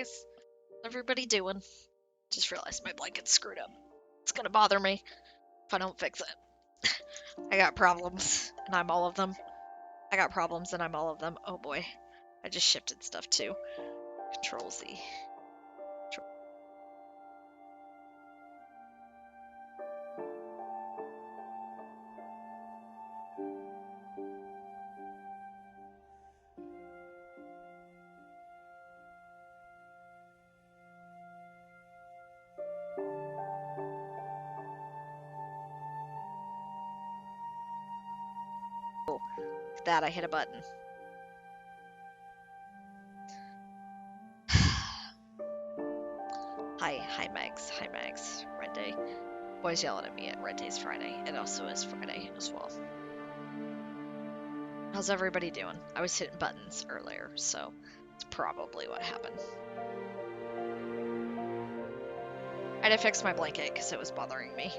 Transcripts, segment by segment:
guys? How's everybody doing? Just realized my blanket's screwed up. It's gonna bother me if I don't fix it. I got problems, and I'm all of them. I got problems, and I'm all of them. Oh boy. I just shifted stuff too. Control Z. That I hit a button. Hi Megs. Red Day. Boys yelling at me at Red Day's Friday. It also is Friday as well. How's everybody doing? I was hitting buttons earlier, so it's probably what happened. I had to fix my blanket because it was bothering me.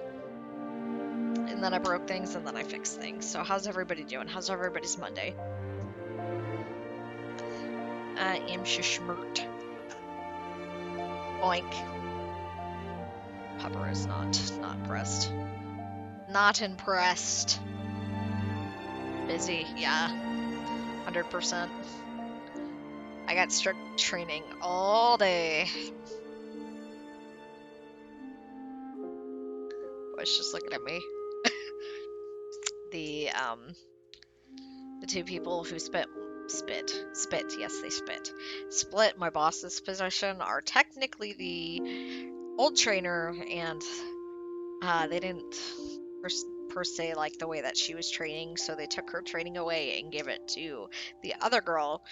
And then I broke things, and then I fixed things. So how's everybody doing? How's everybody's Monday? I am shishmert. Boink. Pepper is not impressed. Not impressed. Busy, yeah. 100%. I got strict training all day. Boy's just looking at me. The two people who split, yes, they split my boss's position are technically the old trainer, and they didn't per se like the way that she was training, so they took her training away and gave it to the other girl,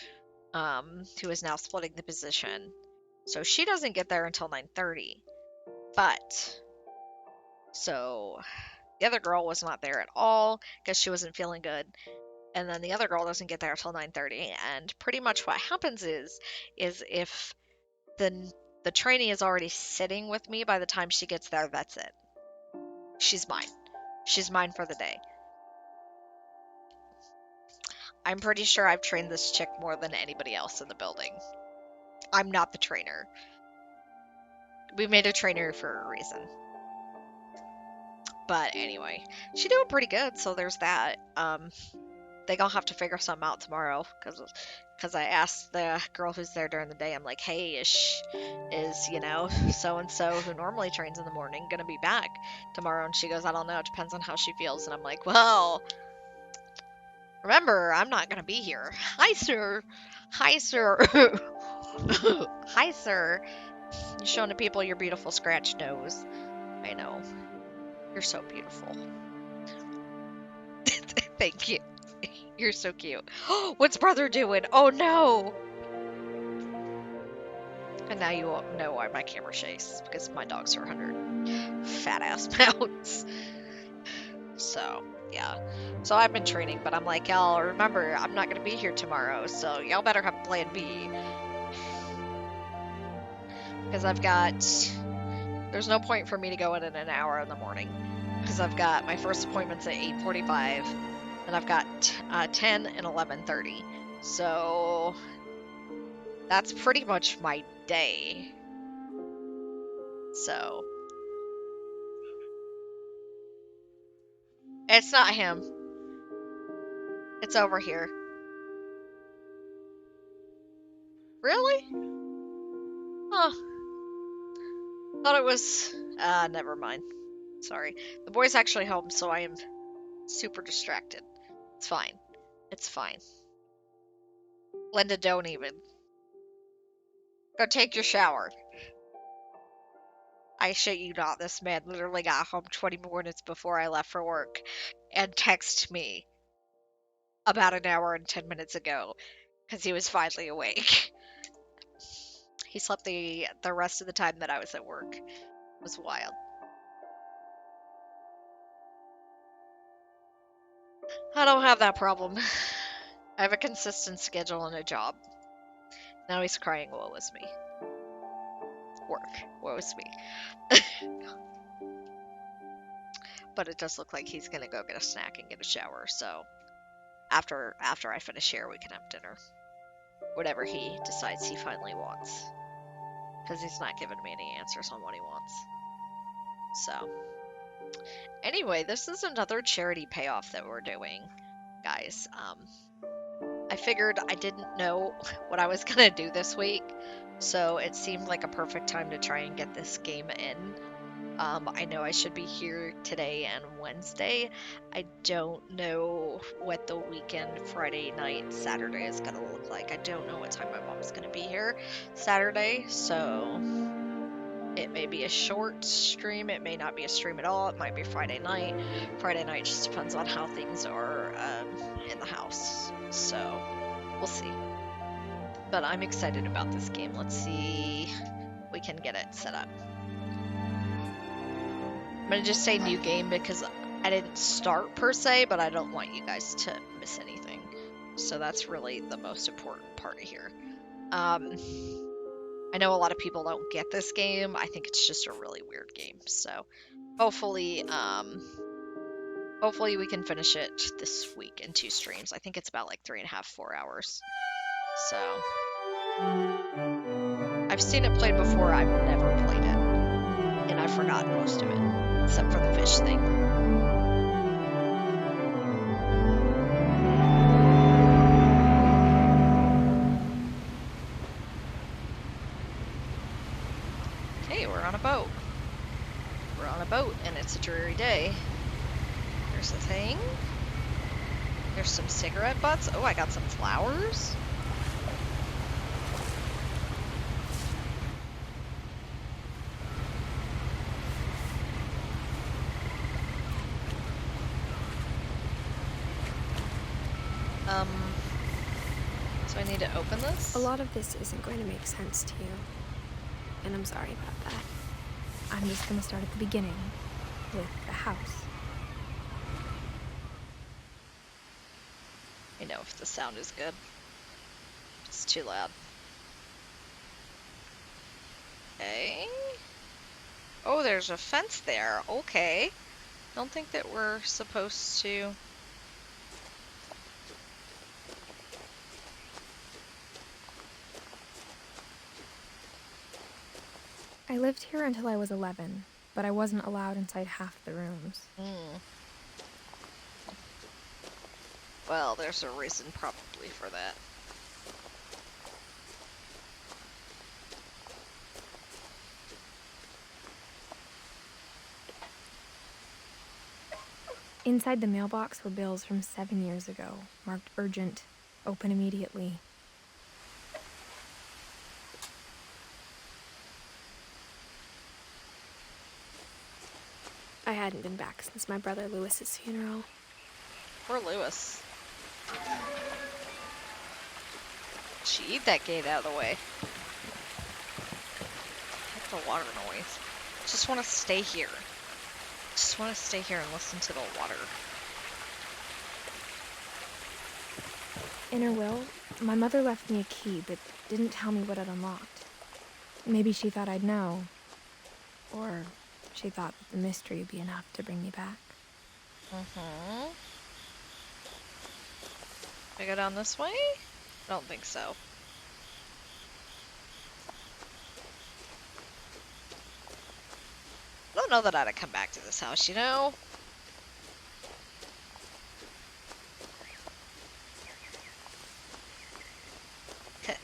who is now splitting the position. So she doesn't get there until 9:30, but so the other girl was not there at all because she wasn't feeling good. And then the other girl doesn't get there until 9:30, and pretty much what happens is if the trainee is already sitting with me by the time she gets there, that's it. She's mine. She's mine for the day. I'm pretty sure I've trained this chick more than anybody else in the building. I'm not the trainer. We made a trainer for a reason. But anyway, she's doing pretty good, so there's that. They gonna have to figure something out tomorrow, because I asked the girl who's there during the day, I'm like, hey, is so-and-so who normally trains in the morning gonna be back tomorrow? And she goes, I don't know, it depends on how she feels. And I'm like, well, remember, I'm not gonna be here. Hi, sir. Hi, sir. Hi, sir. You're showing the people your beautiful scratch nose. I know. You're so beautiful. Thank you. You're so cute. What's brother doing? Oh no! And now you won't know why my camera shakes, because my dogs are 100 fat ass pounds. So, yeah. So I've been training, but I'm like, y'all, remember, I'm not going to be here tomorrow, so y'all better have plan B. Because there's no point for me to go in an hour in the morning. Because I've got my first appointment's at 8:45, and I've got 10 and 11:30. So that's pretty much my day. So it's not him. It's over here. Really? Huh. Thought it was... never mind. Sorry. The boy's actually home, so I am super distracted. It's fine. It's fine. Linda, don't even. Go take your shower. I shit you not, this man literally got home 20 minutes before I left for work and texted me about an hour and 10 minutes ago because he was finally awake. He slept the rest of the time that I was at work. It was wild. I don't have that problem. I have a consistent schedule and a job. Now he's crying, woe is me. Work, woe is me. But it does look like he's gonna go get a snack and get a shower, so after I finish here, we can have dinner. Whatever he decides he finally wants. because he's not giving me any answers on what he wants. So, anyway, this is another charity payoff that we're doing, guys. I figured I didn't know what I was gonna do this week, so it seemed like a perfect time to try and get this game in. I know I should be here today and Wednesday. I don't know what the weekend, Friday night, Saturday is gonna look like. I don't know what time my mom's gonna be here Saturday, so it may be a short stream. It may not be a stream at all. It might be Friday night. Friday night just depends on how things are in the house, so we'll see. But I'm excited about this game. Let's see if we can get it set up. I'm gonna just say new game because I didn't start per se, but I don't want you guys to miss anything. So that's really the most important part here. I know a lot of people don't get this game. I think it's just a really weird game. So hopefully we can finish it this week in 2 streams. I think it's about like 3.5, 4 hours. So I've seen it played before. I've never played it, and I've forgotten most of it. Except for the fish thing. Okay, we're on a boat. We're on a boat, and it's a dreary day. There's a thing. There's some cigarette butts. Oh, I got some flowers. So I need to open this? A lot of this isn't going to make sense to you, and I'm sorry about that. I'm just going to start at the beginning, with the house. I know if the sound is good. It's too loud. Okay. Oh, there's a fence there. Okay. Don't think that we're supposed to... I lived here until I was 11, but I wasn't allowed inside half the rooms. Well, there's a reason probably for that. Inside the mailbox were bills from 7 years ago, marked urgent, open immediately. I hadn't been back since my brother Lewis's funeral. Poor Lewis. She eat that gate out of the way. Like the water noise. Just want to stay here. Just want to stay here and listen to the water. In her will, my mother left me a key, but didn't tell me what it unlocked. Maybe she thought I'd know. Or she thought that the mystery would be enough to bring me back. I go down this way? I don't think so. I don't know that I'd come back to this house, you know?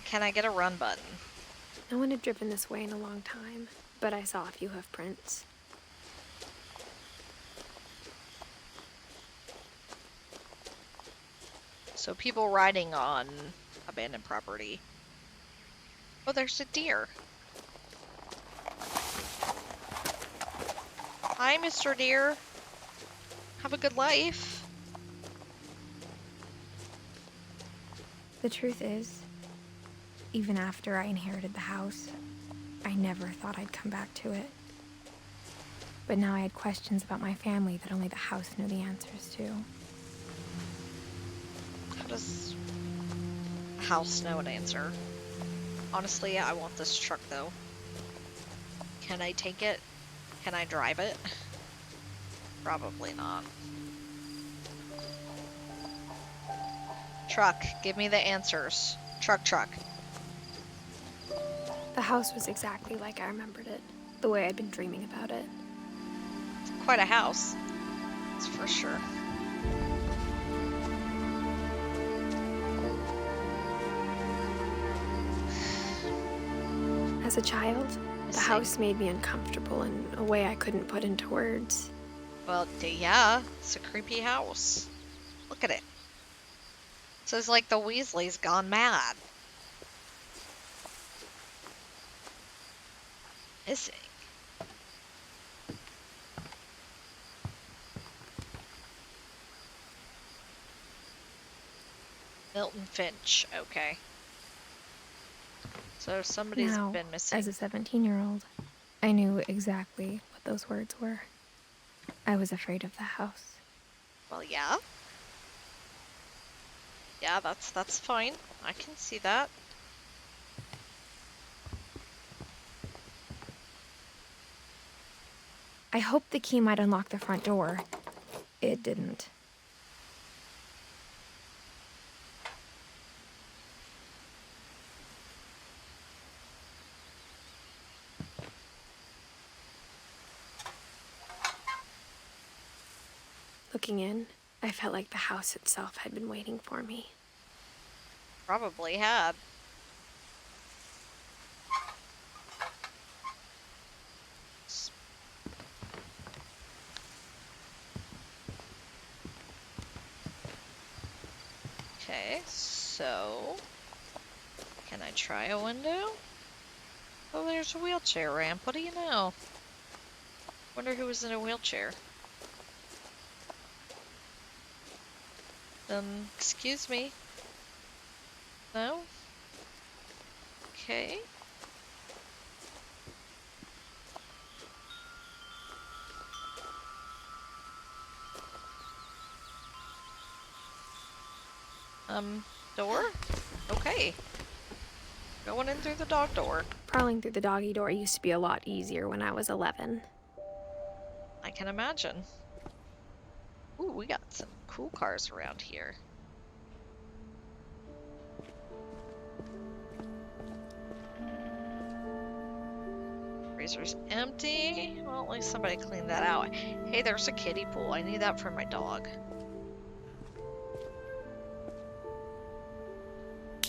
Can I get a run button? No one had driven this way in a long time, but I saw a few hoof prints. So people riding on abandoned property. Oh, there's a deer. Hi, Mr. Deer. Have a good life. The truth is, even after I inherited the house, I never thought I'd come back to it. But now I had questions about my family that only the house knew the answers to. How does a house know an answer? Honestly, I want this truck, though. Can I take it? Can I drive it? Probably not. Truck, give me the answers. Truck. The house was exactly like I remembered it, the way I'd been dreaming about it. Quite a house. That's for sure. As a child, the see. house made me uncomfortable in a way I couldn't put into words. Well, yeah, it's a creepy house. Look at it. So it's like the Weasleys gone mad. Missing. Milton Finch. Okay. So somebody's Now, been missing. as a 17-year-old, I knew exactly what those words were. I was afraid of the house. Well, yeah. Yeah, that's fine. I can see that. I hoped the key might unlock the front door. It didn't. Looking in, I felt like the house itself had been waiting for me. Probably had. Okay, so can I try a window? Oh, there's a wheelchair ramp. What do you know? Wonder who was in a wheelchair. Excuse me. No? Okay. Door? Okay. Going in through the dog door. Crawling through the doggy door used to be a lot easier when I was 11. I can imagine. Ooh, we got some cool cars around here. Freezer's empty. Well, at least somebody cleaned that out. Hey, there's a kiddie pool. I need that for my dog.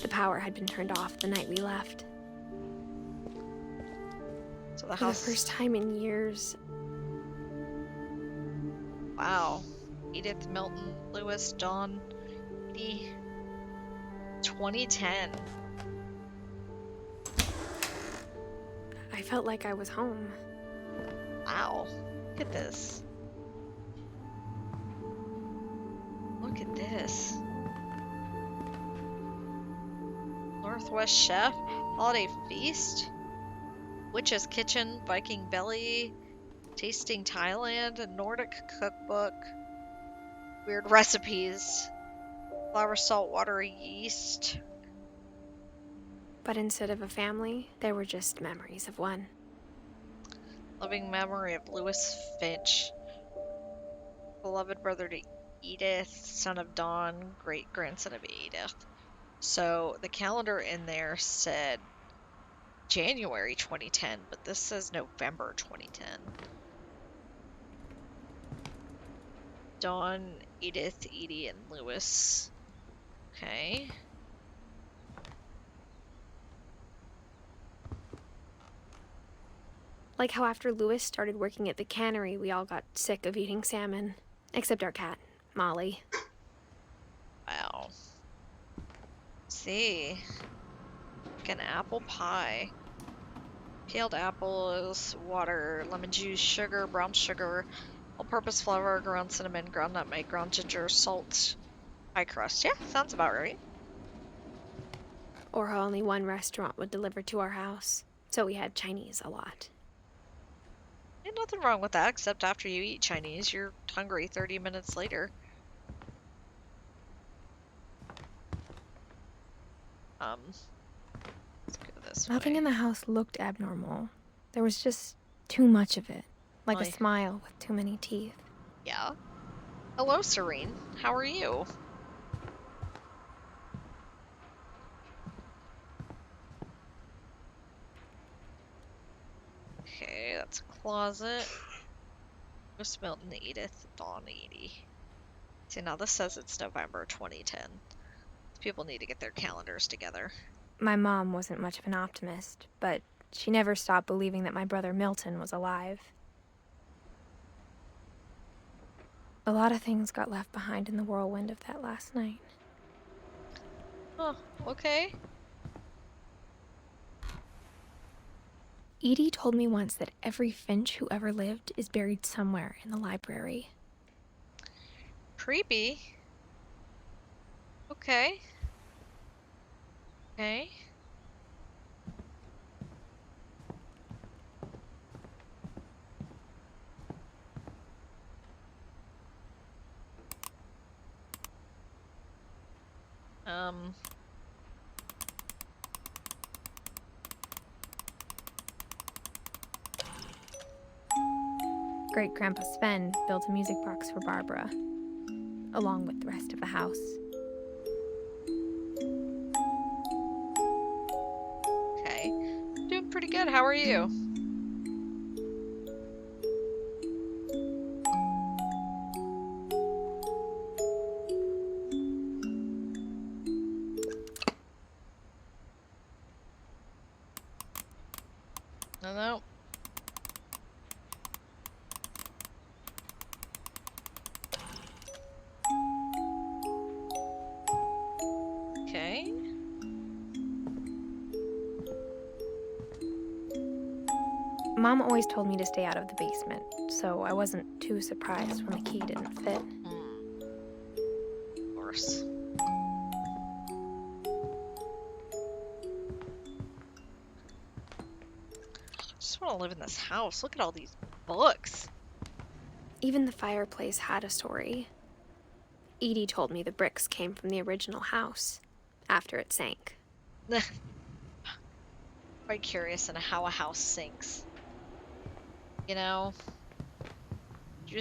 The power had been turned off the night we left. So the For house... the first time in years. Wow. Edith, Milton, Lewis, Dawn, Edie. 2010. I felt like I was home. Wow. Look at this. Look at this. Northwest Chef, Holiday Feast, Witch's Kitchen, Viking Belly, Tasting Thailand, a Nordic Cookbook, Weird Recipes, Flour, Salt, Water, Yeast. But instead of a family, there were just memories of one. Loving memory of Lewis Finch, beloved brother to Edith, son of Dawn, great grandson of Edith. So the calendar in there said January 2010, but this says November 2010. Dawn, Edith, Edie, and Lewis. Okay. Like how after Lewis started working at the cannery, we all got sick of eating salmon. Except our cat, Molly. Wow. See. Like an apple pie. Peeled apples, water, lemon juice, sugar, brown sugar, all-purpose flour, ground cinnamon, ground nutmeg, ground ginger, salt, pie crust. Yeah, sounds about right. Or how only one restaurant would deliver to our house. So we had Chinese a lot. Ain't nothing wrong with that, except after you eat Chinese, you're hungry 30 minutes later. Let's go this Nothing way. in the house looked abnormal. There was just too much of it. Like a Like- smile with too many teeth. Yeah. Hello, Serene. How are you? closet. Miss Milton, Edith, Dawn, Edie. See, now this says it's November 2010. People need to get their calendars together. My mom wasn't much of an optimist, but she never stopped believing that my brother Milton was alive. A lot of things got left behind in the whirlwind of that last night. Oh, okay. Edie told me once that every Finch who ever lived is buried somewhere in the library. Creepy. Okay. Okay. Great-Grandpa Sven built a music box for Barbara, along with the rest of the house. Okay. Doing pretty good. How are you? No. Okay. Mom always told me to stay out of the basement, so I wasn't too surprised when the key didn't fit. Of course. I just want to live in this house. Look at all these books. Even the fireplace had a story. Edie told me the bricks came from the original house, after it sank. Quite curious in how a house sinks. You know? How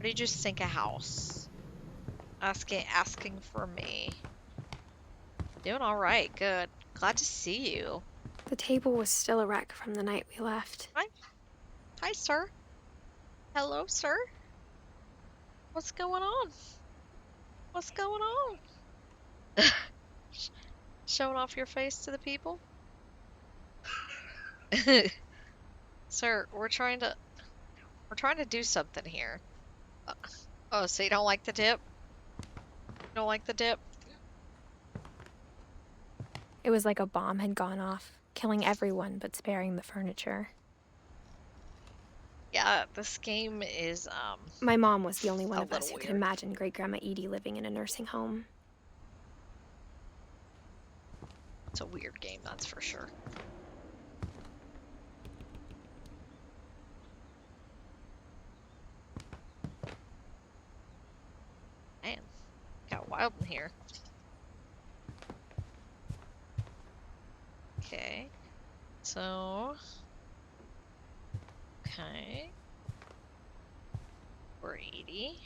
do you just sink a house? Asking for me. Doing alright, good. Glad to see you. The table was still a wreck from the night we left. Hi, sir. Hello, sir. What's going on? What's going on? Showing off your face to the people? Sir, we're trying to do something here. Oh, so you don't like the dip? You don't like the dip? It was like a bomb had gone off, killing everyone but sparing the furniture. Yeah, this game is, My mom was the only one a of us little who could weird. imagine Great-Grandma Edie living in a nursing home. It's a weird game, that's for sure. Man, got wild in here. Okay. So... Okay. We're 80.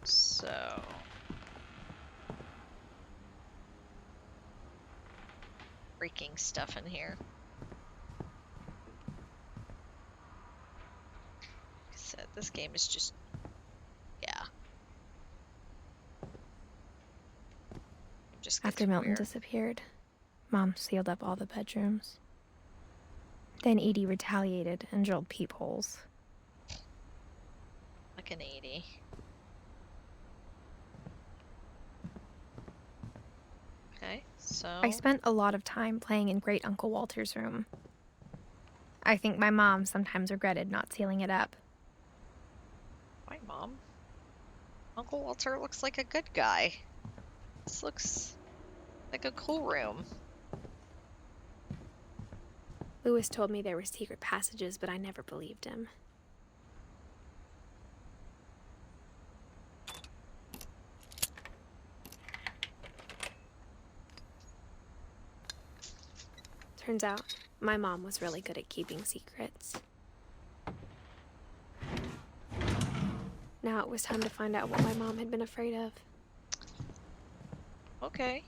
So... Freaking stuff in here. Like I said, this game is just... Yeah. It just gets After Milton weird. disappeared, Mom sealed up all the bedrooms. Then Edie retaliated and drilled peepholes. Like an 80. Okay, so... I spent a lot of time playing in Great Uncle Walter's room. I think my mom sometimes regretted not sealing it up. My mom? Uncle Walter looks like a good guy. This looks like a cool room. Lewis told me there were secret passages, but I never believed him. Turns out, my mom was really good at keeping secrets. Now it was time to find out what my mom had been afraid of. Okay.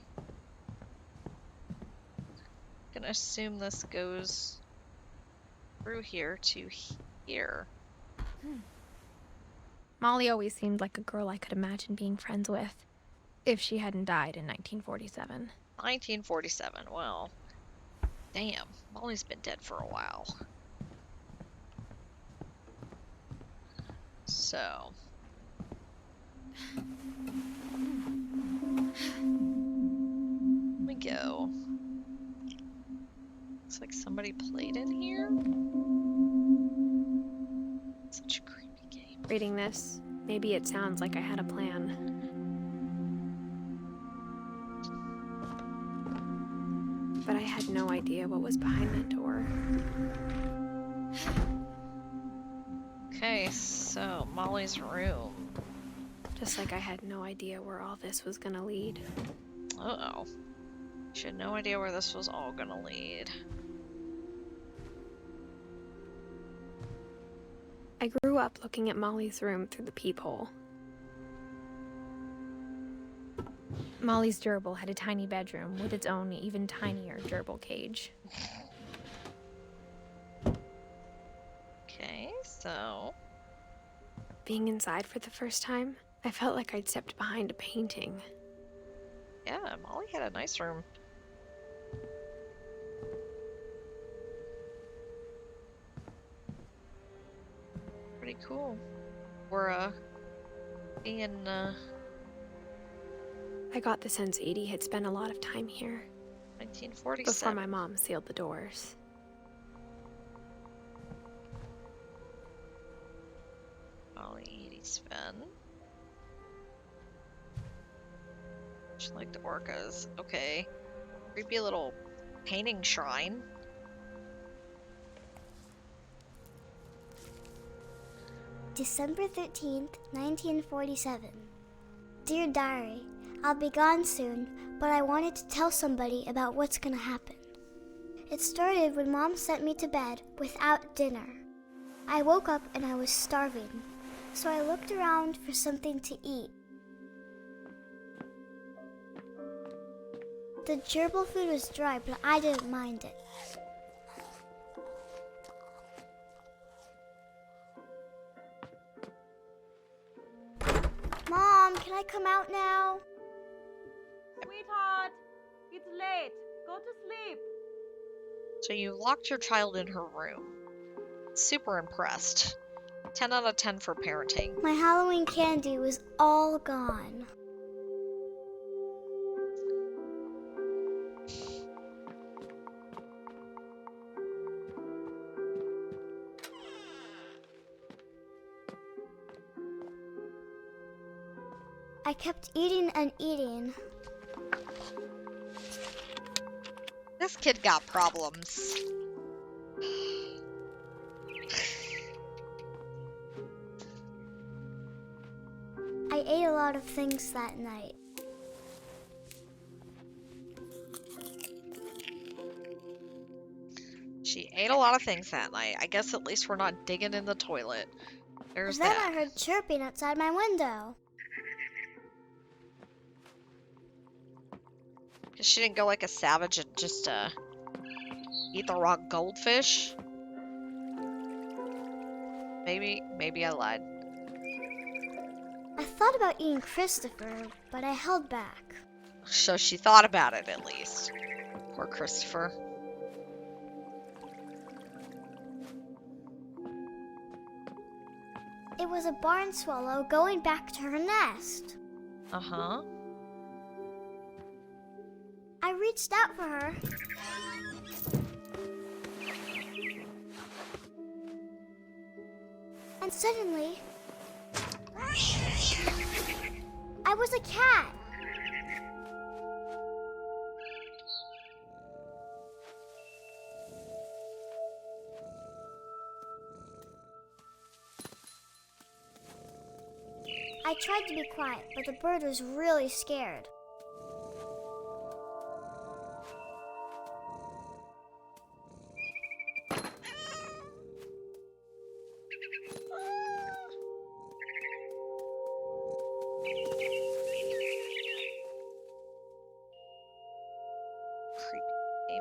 Gonna assume this goes through here to here. Molly always seemed like a girl I could imagine being friends with, if she hadn't died in 1947. 1947, well, damn, Molly's been dead for a while. So. Let me go. Looks like somebody played in here? Such a creepy game. Reading this, maybe it sounds like I had a plan. But I had no idea what was behind that door. Okay, so Molly's room. Just like I had no idea where all this was gonna lead. Uh-oh. She had no idea where this was all gonna lead. I grew up looking at Molly's room through the peephole. Molly's gerbil had a tiny bedroom with its own even tinier gerbil cage. Okay, so... Being inside for the first time, I felt like I'd stepped behind a painting. Yeah, Molly had a nice room. Pretty cool. We're, being, I got the sense Edie had spent a lot of time here. 1947. Before my mom sealed the doors. Molly, Edie, Sven. She liked the orcas. Okay. Creepy little painting shrine. December 13th, 1947. Dear Diary, I'll be gone soon, but I wanted to tell somebody about what's gonna happen. It started when Mom sent me to bed without dinner. I woke up and I was starving, so I looked around for something to eat. The gerbil food was dry, but I didn't mind it. Mom, can I come out now? Sweetheart, it's late. Go to sleep. So you locked your child in her room. Super impressed. 10 out of 10 for parenting. My Halloween candy was all gone. I kept eating and eating. This kid got problems. I ate a lot of things that night. She ate a lot of things that night. I guess at least we're not digging in the toilet. There's Then that. I heard chirping outside my window. She didn't go like a savage and just eat the raw goldfish. Maybe I lied. I thought about eating Christopher, but I held back. So she thought about it at least. Poor Christopher. It was a barn swallow going back to her nest. Uh-huh. I reached out for her. And suddenly, I was a cat. I tried to be quiet, but the bird was really scared.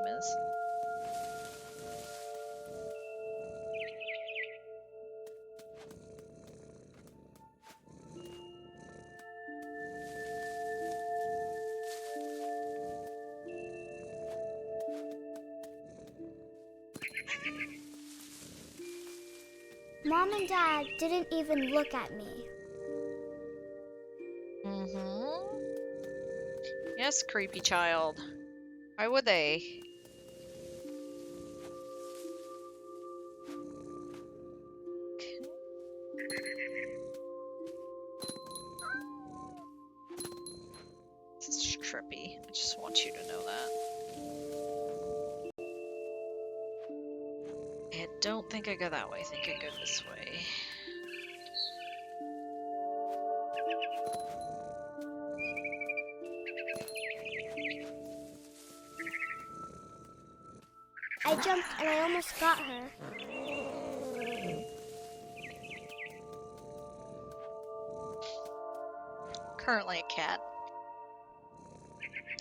is. Mom and Dad didn't even look at me. Mm-hmm. Yes, creepy child. Why would they? This is trippy. I just want you to know that. I don't think I go that way. I think I go this way. I jumped and I almost got her. Currently a cat.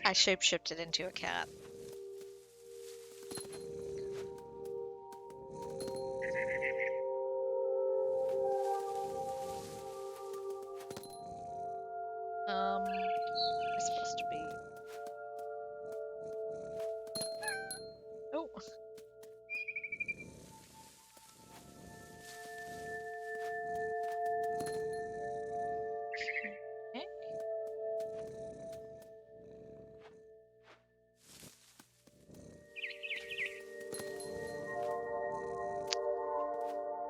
I shapeshifted into a cat. Am I supposed to be? Oh. Okay.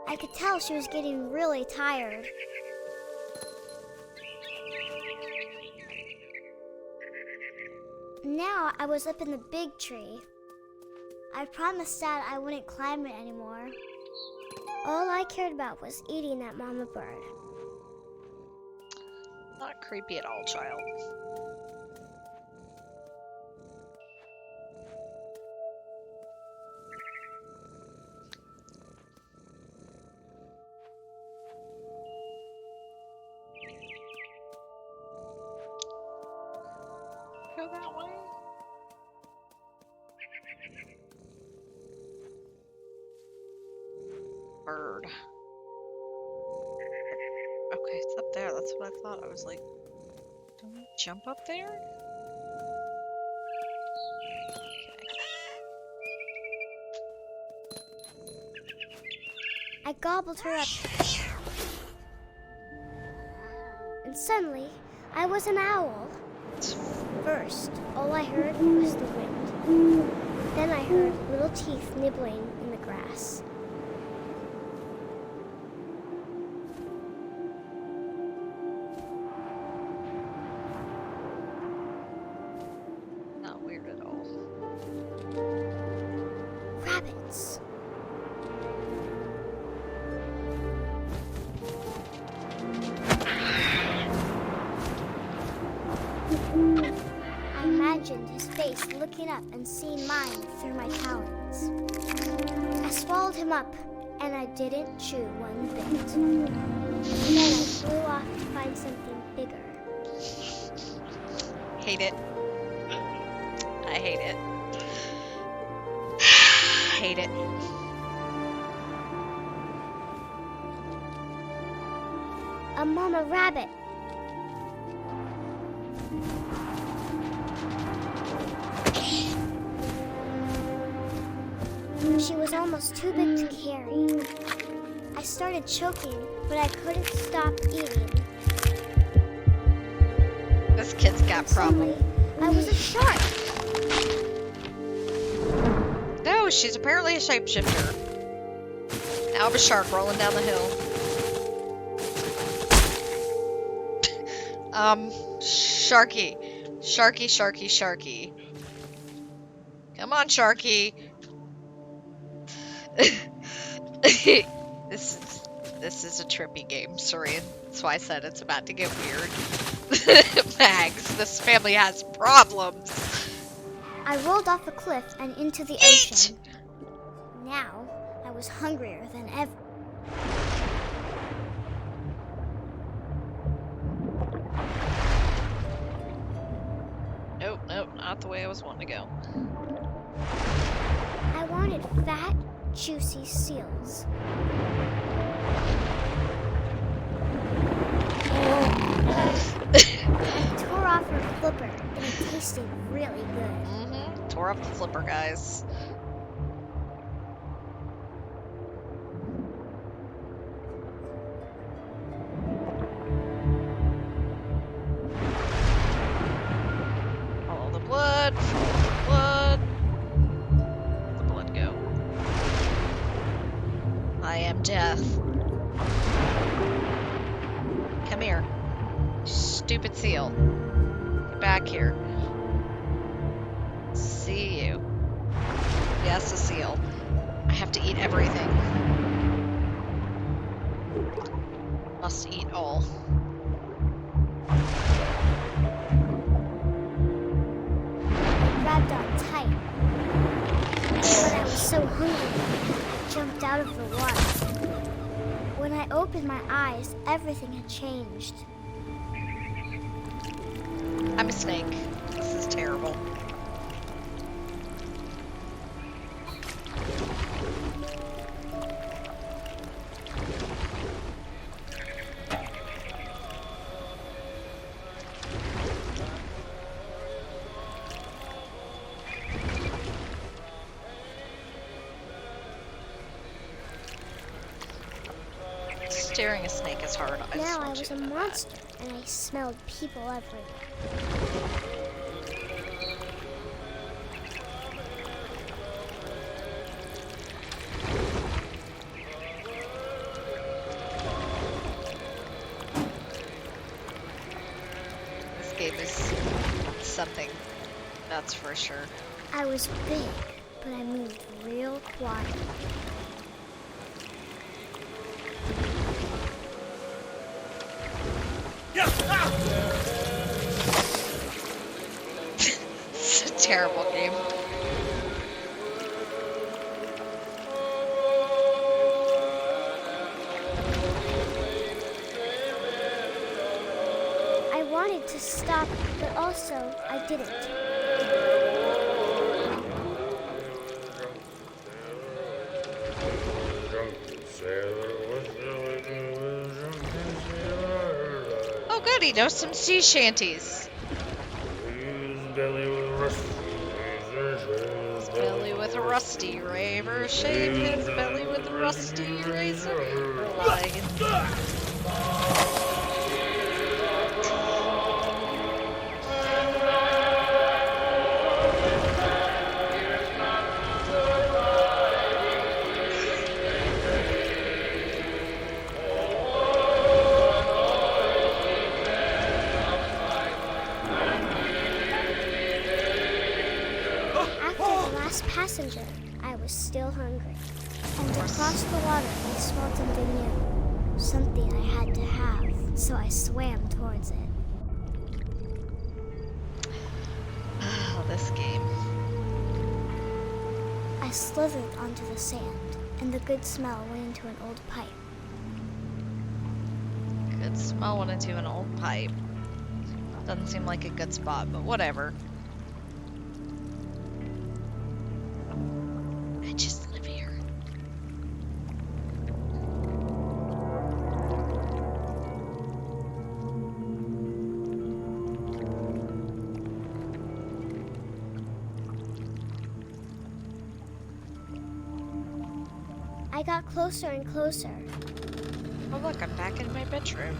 I could tell she was getting really tired. Now I was up in the big tree. I promised Dad I wouldn't climb it anymore. All I cared about was eating that mama bird. Not creepy at all, child. Go that way? Bird. Okay, it's up there. That's what I thought. I was like, don't we jump up there? I gobbled her up. And suddenly, I was an owl. First, all I heard was the wind. Then I heard little teeth nibbling in the grass. Not weird at all. Rabbits. I imagined his face looking up and seeing mine through my talons. I swallowed him up, and I didn't chew one bit. Then I flew off to find something bigger. Hate it. I hate it. Hate it. A mama rabbit. She was almost too big to carry. I started choking, but I couldn't stop eating. This kid's got Suddenly, problems. I was a shark. No, she's apparently a shapeshifter. Now I'm a shark rolling down the hill. Sharky. Sharky, Sharky, Sharky. Come on, Sharky. This is a trippy game, Serene. That's why I said it's about to get weird. Mags, this family has problems. I rolled off a cliff and into the ocean. Now, I was hungrier than ever. Nope, nope, not the way I was wanting to go. I wanted fat, juicy seals. I tore off her flipper, and it tasted really good. Tore up the flipper, guys. Follow the blood. Follow the blood. Let the blood go. I am death. Come here. Stupid seal. Get back here. See you. Yes, a seal. I have to eat everything. Must eat all. I grabbed on tight. But I was so hungry, I jumped out of the water. When I opened my eyes, everything had changed. I'm a snake. This is terrible. Steering a snake is hard. Now I was a monster, and I smelled people everywhere. This game is something, that's for sure. I was big, but I moved real quiet. It's a terrible game. I wanted to stop, but also I didn't. Oh good, he knows some sea shanties. His belly with a rusty razor, shaved his belly with a rusty razor. Lying. Passenger, I was still hungry. And across the water, I smelled something new. Something I had to have, so I swam towards it. Oh, this game. I slithered onto the sand, and the good smell went into an old pipe. Good smell went into an old pipe. Doesn't seem like a good spot, but whatever. I just live here. I got closer and closer. Oh look, I'm back in my bedroom.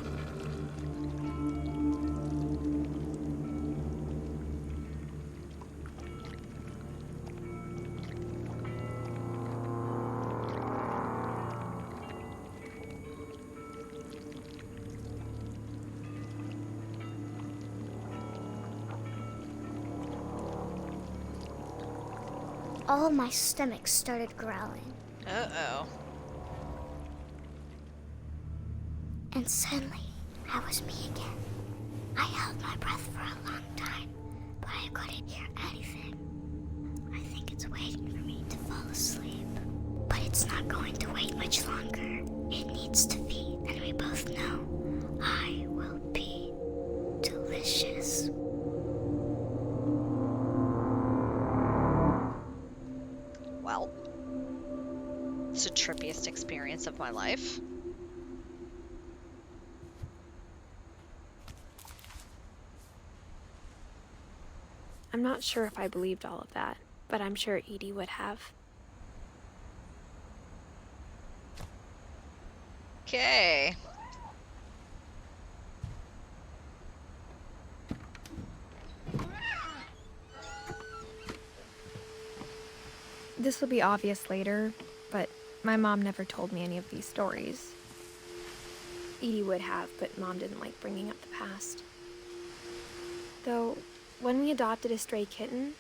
All my stomach started growling. Uh-oh. And suddenly, I was me again. I held my breath for a long time, but I couldn't hear anything. I think it's waiting for me to fall asleep. But it's not going to wait much longer. It needs to feed, and we both know I will be delicious. the trippiest experience of my life. I'm not sure if I believed all of that, but I'm sure Edie would have. Okay. This will be obvious later, but my mom never told me any of these stories. Edie would have, but Mom didn't like bringing up the past. Though, when we adopted a stray kitten,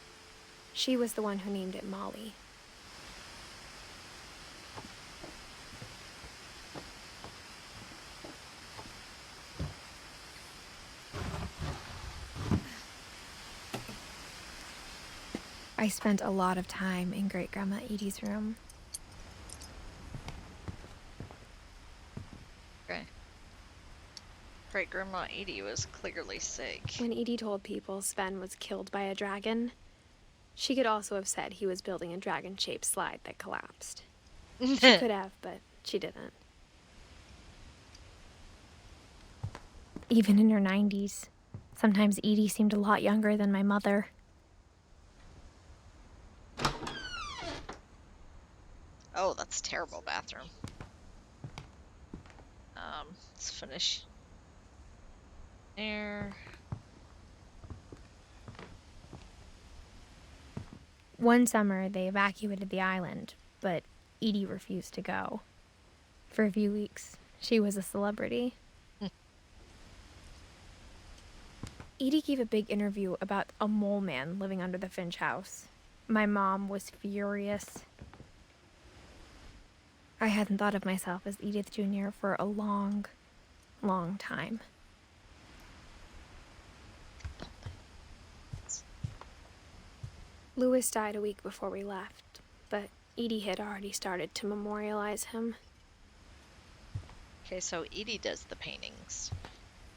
she was the one who named it Molly. I spent a lot of time in Great-Grandma Edie's room. Okay. Great-Grandma Edie was clearly sick. When Edie told people Sven was killed by a dragon, she could also have said he was building a dragon-shaped slide that collapsed. She could have, but she didn't. Even in her 90s, sometimes Edie seemed a lot younger than my mother. Oh, that's a terrible bathroom. Let's finish. There. One summer, they evacuated the island, but Edie refused to go. For a few weeks, she was a celebrity. Edie gave a big interview about a mole man living under the Finch house. My mom was furious. I hadn't thought of myself as Edith Jr. for a long, long time. Louis died a week before we left, but Edie had already started to memorialize him. Okay, so Edie does the paintings.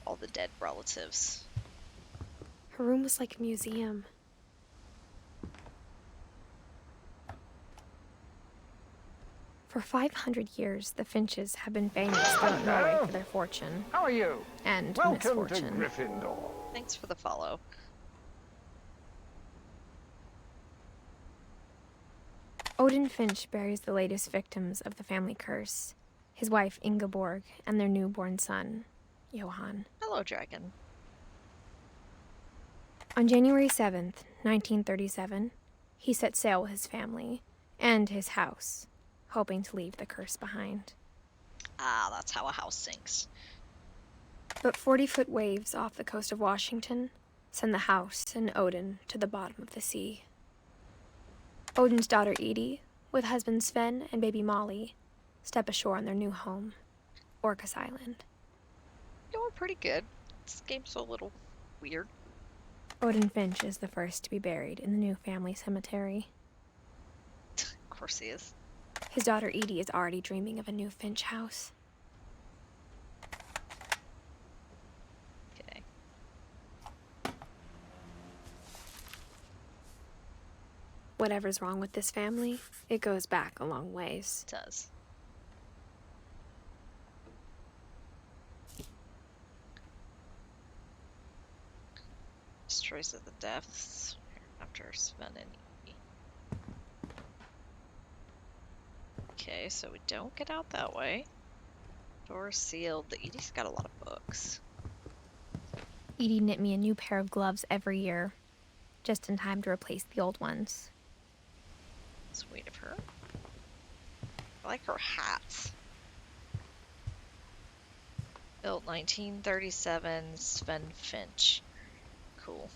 All the dead relatives. Her room was like a museum. For 500 years, the Finches have been famous throughout Norway for their fortune. How are you? And Welcome misfortune. to Gryffindor. Thanks for the follow. Odin Finch buries the latest victims of the family curse, his wife Ingeborg and their newborn son, Johann. Hello, dragon. On January 7th, 1937, he set sail with his family and his house, hoping to leave the curse behind. Ah, that's how a house sinks. But 40-foot waves off the coast of Washington send the house and Odin to the bottom of the sea. Odin's daughter Edie, with husband Sven and baby Molly, step ashore on their new home, Orcas Island. Going pretty good. This game's a little weird. Odin Finch is the first to be buried in the new family cemetery. Of course he is. His daughter Edie is already dreaming of a new Finch house. Okay. Whatever's wrong with this family, it goes back a long ways. It does. Destroys of the deaths after Sven and Edie. Okay, so we don't get out that way. Door sealed. The Edie's got a lot of books. Edie knit me a new pair of gloves every year, just in time to replace the old ones. Sweet of her. I like her hats. Built 1937, Sven Finch. Cool.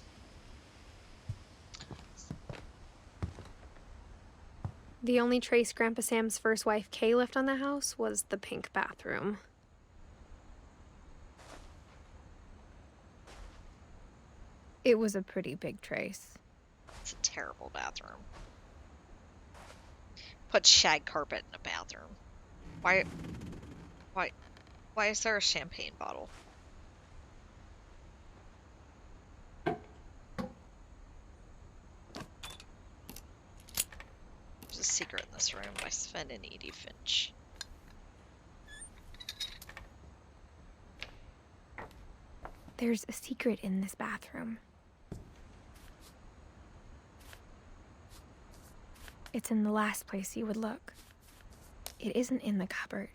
The only trace Grandpa Sam's first wife Kay left on the house was the pink bathroom. It was a pretty big trace. It's a terrible bathroom. Put shag carpet in a bathroom. Why is there a champagne bottle? There's a Secret in This Room by Sven and Edith Finch. There's a secret in this bathroom. It's in the last place you would look. It isn't in the cupboard.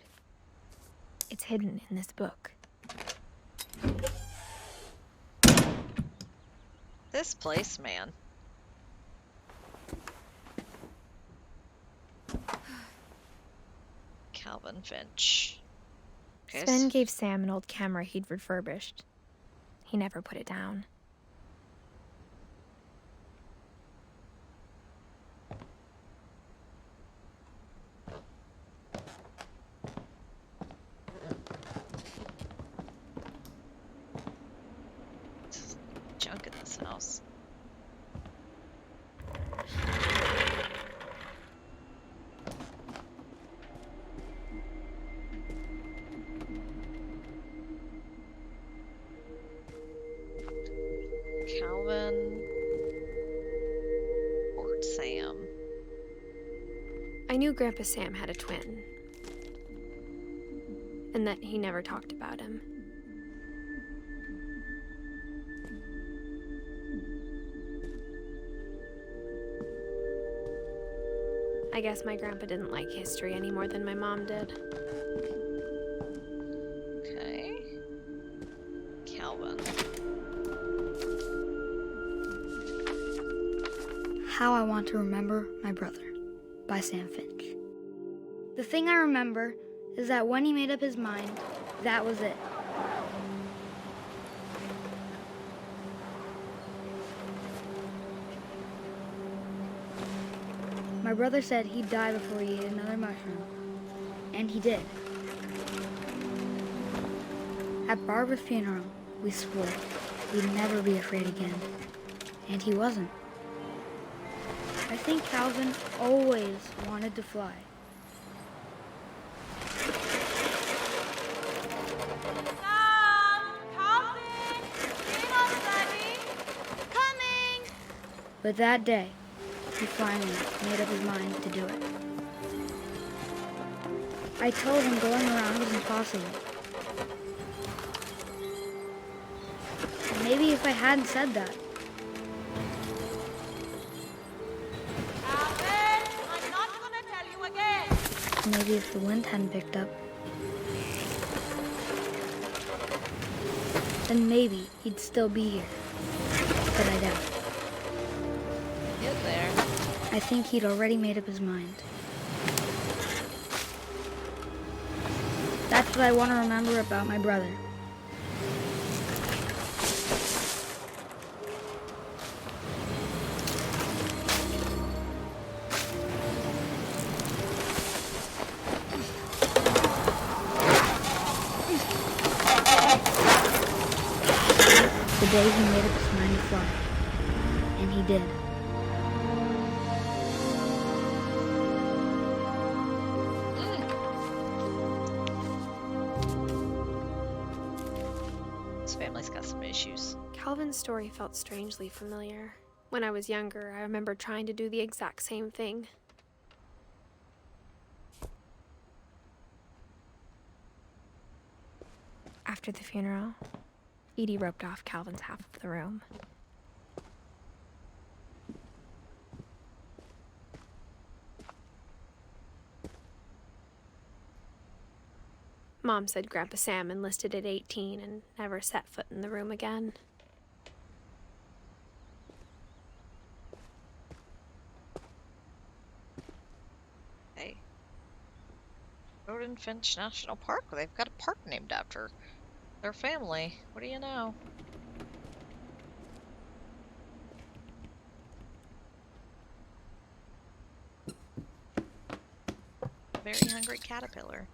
It's hidden in this book. This place, man. Calvin Finch. Okay, Sven gave Sam an old camera he'd refurbished. He never put it down. Junk in this house. Calvin. Or Sam. I knew Grandpa Sam had a twin, and that he never talked about him. I guess my grandpa didn't like history any more than my mom did. Okay. Calvin. How I Want to Remember My Brother by Sam Finch. The thing I remember is that when he made up his mind, that was it. My brother said he'd die before he ate another mushroom, and he did. At Barbara's funeral, we swore we'd never be afraid again, and he wasn't. I think Calvin always wanted to fly. Calvin! Hang on, Daddy! Coming! But that day, he finally made up his mind to do it. I told him going around was impossible. Maybe if I hadn't said that, Calvin, I'm not gonna tell you again. maybe if the wind hadn't picked up, then maybe he'd still be here. But I doubt it. Get there. I think he'd already made up his mind. That's what I want to remember about my brother. The day he made up his mind to fly. And he did. This family's got some issues. Calvin's story felt strangely familiar. When I was younger, I remember trying to do the exact same thing. After the funeral, Edie roped off Calvin's half of the room. Mom said Grandpa Sam enlisted at 18 and never set foot in the room again. Hey. Road in Finch National Park. They've got a park named after their family. What do you know? Very hungry caterpillar.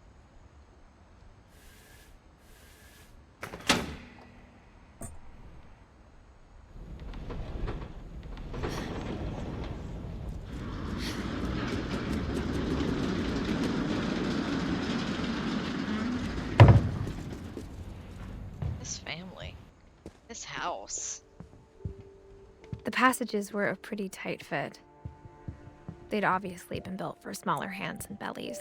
This family. This house. The passages were a pretty tight fit. They'd obviously been built for smaller hands and bellies.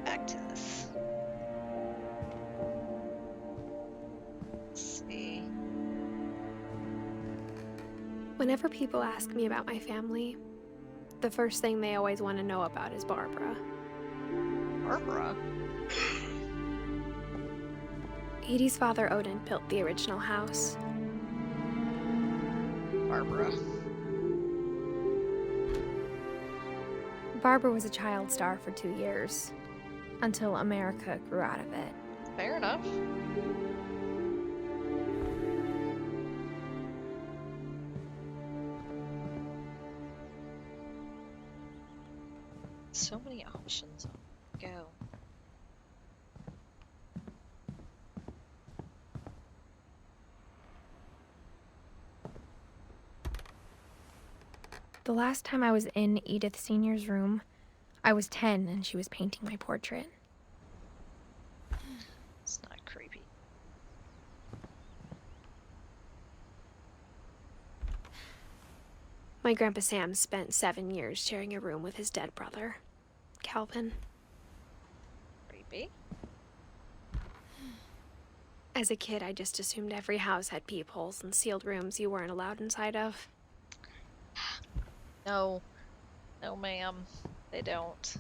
Back to this. Let's see. Whenever people ask me about my family, the first thing they always want to know about is Barbara. Barbara? Edie's father, Odin, built the original house. Barbara. Barbara was a child star for 2 years, until America grew out of it. Fair enough. So many options. Go. The last time I was in Edith Sr.'s room, I was 10 and she was painting my portrait. It's not creepy. My Grandpa Sam spent 7 years sharing a room with his dead brother, Calvin. Creepy. As a kid, I just assumed every house had peepholes and sealed rooms you weren't allowed inside of. No. No, ma'am. They don't.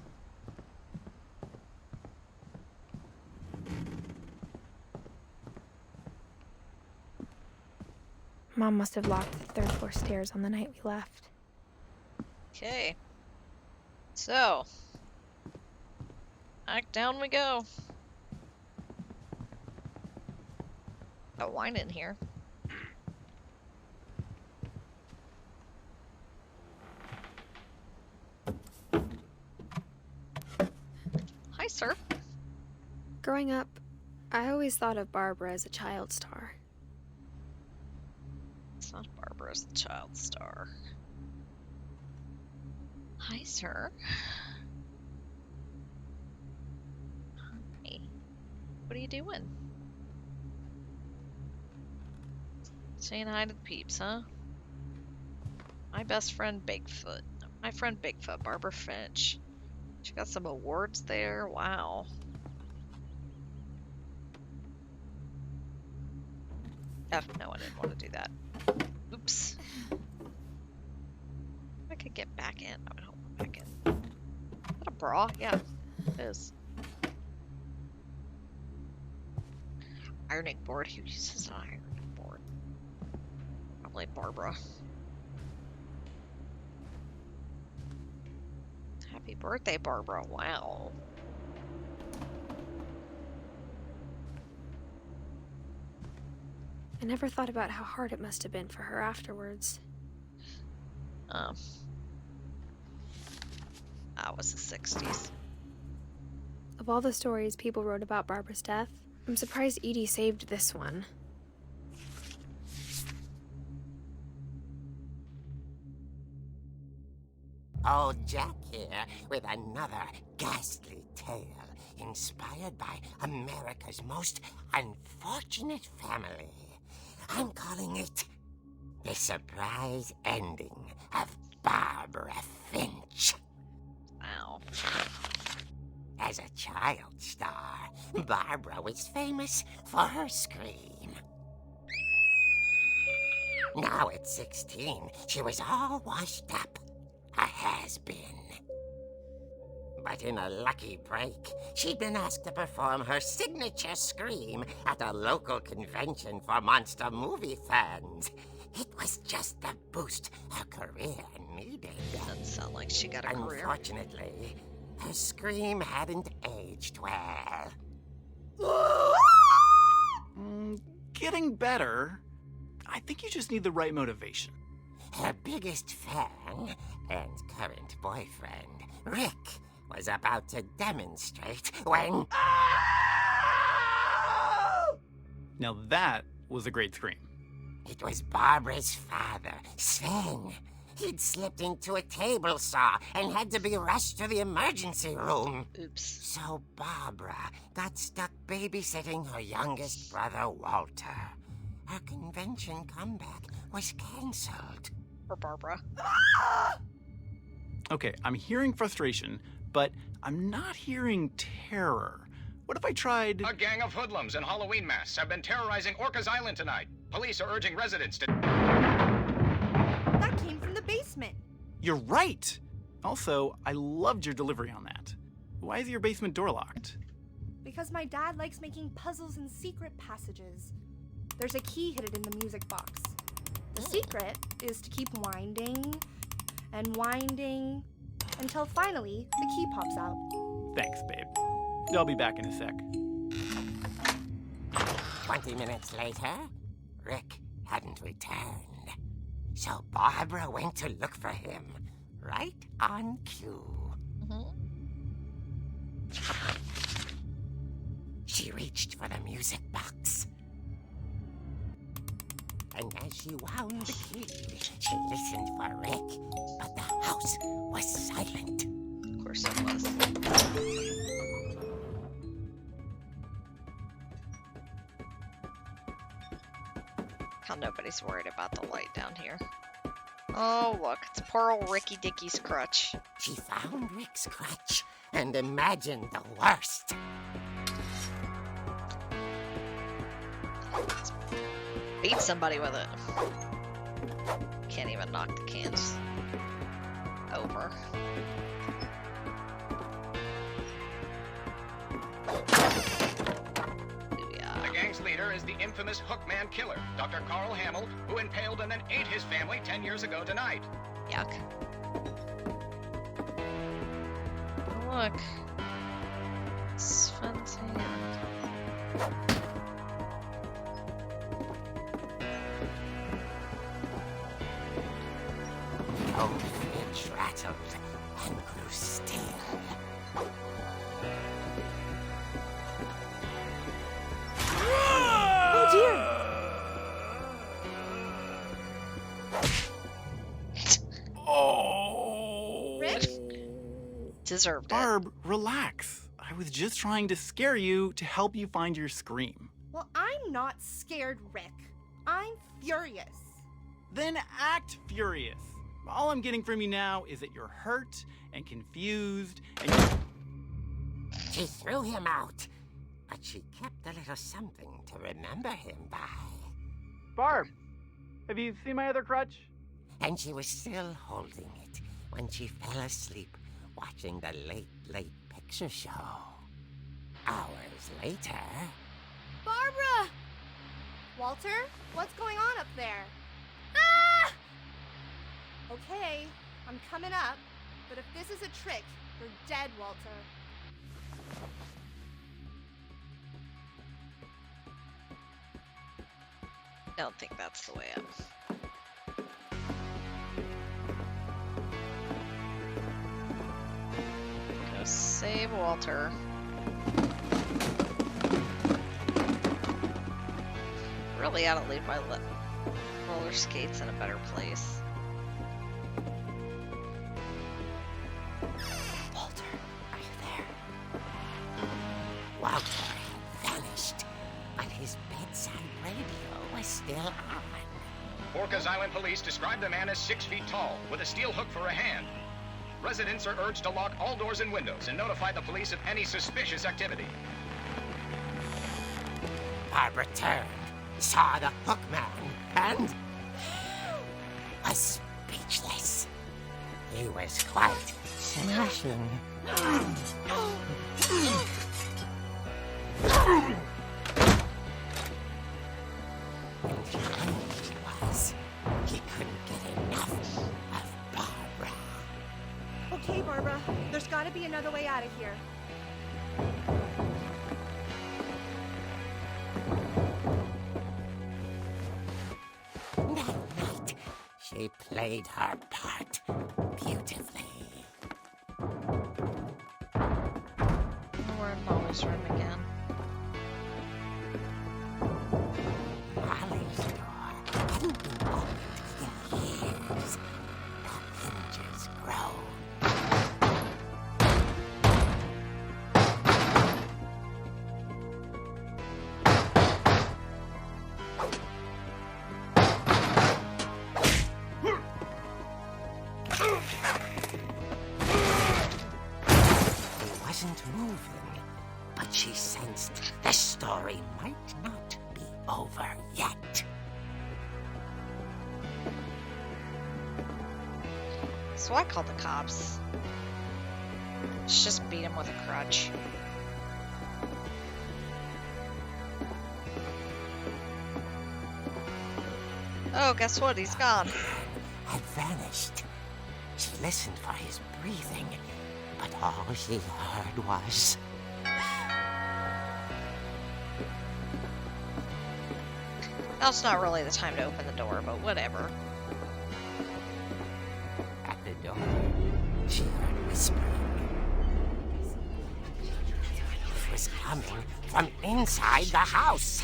Mom must have locked the third floor stairs on the night we left. Okay. So. Back down we go. Got wine in here. Hi, sir. Growing up, I always thought of Barbara as a child star. It's not Barbara's the child star. Hi, sir. Hey. What are you doing? Saying hi to the peeps, huh? My best friend Bigfoot. My friend Bigfoot, Barbara Finch. She got some awards there. Wow. Oh, no, I didn't want to do that. Oops. I could get back in. I would hope I'm back in. Is that a bra? Yeah, it is. Ironing board. Who uses an ironing board? Probably Barbara. Happy birthday, Barbara. Wow. I never thought about how hard it must have been for her afterwards. That was the 60s. Of all the stories people wrote about Barbara's death, I'm surprised Edie saved this one. Old Jack here with another ghastly tale inspired by America's most unfortunate family. I'm calling it The Surprise Ending of Barbara Finch. Wow. As a child star, Barbara was famous for her scream. Now at 16, she was all washed up. A has-been. But in a lucky break, she'd been asked to perform her signature scream at a local convention for monster movie fans. It was just the boost her career needed. Doesn't sound like she got a career. Unfortunately, her scream hadn't aged well. Getting better. I think you just need the right motivation. Her biggest fan and current boyfriend, Rick, was about to demonstrate when... Now that was a great scream. It was Barbara's father, Sven. He'd slipped into a table saw and had to be rushed to the emergency room. Oops. So Barbara got stuck babysitting her youngest brother, Walter. Her convention comeback was cancelled. For Barbara. Okay, I'm hearing frustration, but I'm not hearing terror. What if I tried... A gang of hoodlums in Halloween masks have been terrorizing Orcas Island tonight. Police are urging residents to... That came from the basement. You're right! Also, I loved your delivery on that. Why is your basement door locked? Because my dad likes making puzzles and secret passages. There's a key hidden in the music box. The secret is to keep winding and winding until finally the key pops out. Thanks, babe. I'll be back in a sec. 20 minutes later, Rick hadn't returned. So Barbara went to look for him, right on cue. She reached for the music box. And as she wound the key, she listened for Rick, but the house was silent. Of course it was. How nobody's worried about the light down here. Oh, look, it's poor old Ricky Dickie's crutch. She found Rick's crutch and imagined the worst. Let's beat somebody with it. Can't even knock the cans over. The gang's leader is the infamous Hookman killer, Dr. Carl Hamill, who impaled and then ate his family 10 years ago tonight. Yuck. Oh, look. Sven's hand. Oh, Finch rattled and grew still. Oh dear! Oh! Rick? Deserved it. Barb, relax. I was just trying to scare you to help you find your scream. Well, I'm not scared, Rick. I'm furious. Then act furious. All I'm getting from you now is that you're hurt and confused and She threw him out, but she kept a little something to remember him by. Barb, have you seen my other crutch? And she was still holding it when she fell asleep watching the late picture show. Hours later... Barbara! Walter, what's going on up there? Ah! Okay, I'm coming up, but if this is a trick, you're dead, Walter. Don't think that's the way up. Go save Walter. Really ought to leave my roller skates in a better place. Walter, are you there? Walter had vanished, but his bedside radio was still on. Orcas Island police describe the man as 6 feet tall, with a steel hook for a hand. Residents are urged to lock all doors and windows and notify the police of any suspicious activity. Barbara turned, saw the hookman, and was speechless. He was quite smashing. And he was. He couldn't get enough of Barbara. Okay, Barbara, there's gotta be another way out of here. That night, she played her part beautifully. We're in Molly's room again. Molly's door hadn't been opened in years. she sensed the story might not be over yet. So I called the cops. Let's just beat him with a crutch. Oh, guess what? He's gone. Had vanished. She listened for his breathing, but all she heard was... Now's not really the time to open the door, but whatever. At the door, she heard whispering. It was coming from inside the house.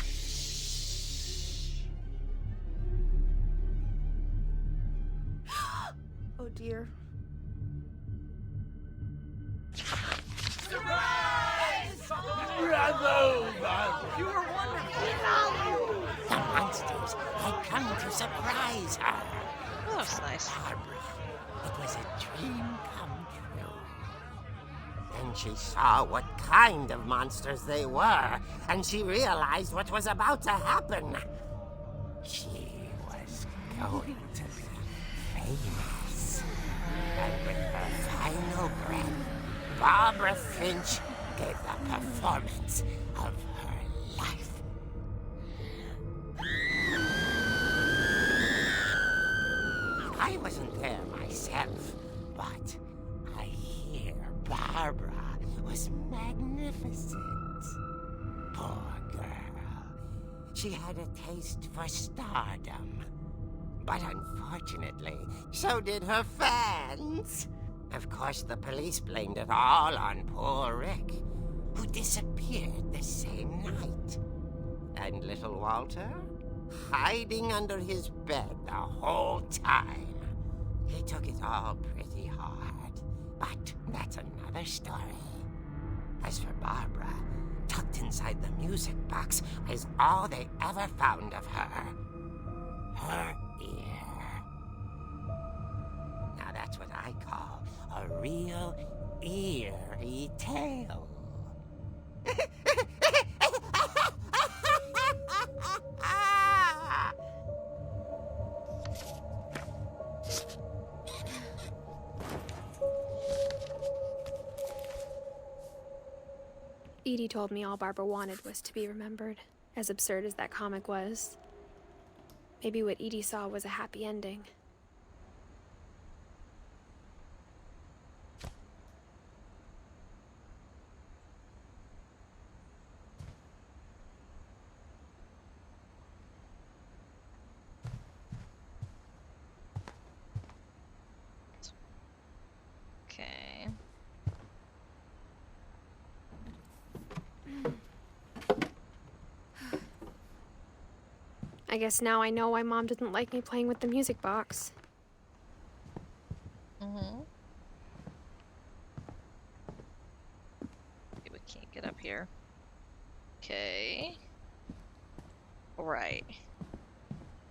Oh dear. The monsters had come to surprise her. Oh, that's nice. Barbara, it was a dream come true. Then she saw what kind of monsters they were, and she realized what was about to happen. She was going to be famous. And with her final breath, Barbara Finch gave the performance of her life. I wasn't there myself, but I hear Barbara was magnificent. Poor girl. She had a taste for stardom. But unfortunately, so did her fans. Of course, the police blamed it all on poor Rick, who disappeared the same night. And little Walter? Hiding under his bed the whole time. He took it all pretty hard, but that's another story. As for Barbara, tucked inside the music box is all they ever found of her. Her ear. Now that's what I call a real eerie tale. Edie told me all Barbara wanted was to be remembered, as absurd as that comic was. Maybe what Edie saw was a happy ending. Okay. I guess now I know why Mom didn't like me playing with the music box. Mm-hmm. We can't get up here. Okay. Right.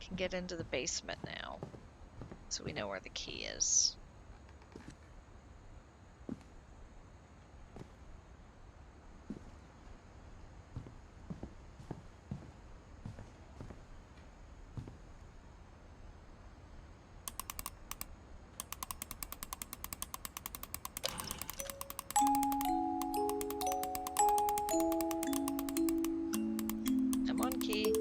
Can get into the basement now. So we know where the key is. Come on, key.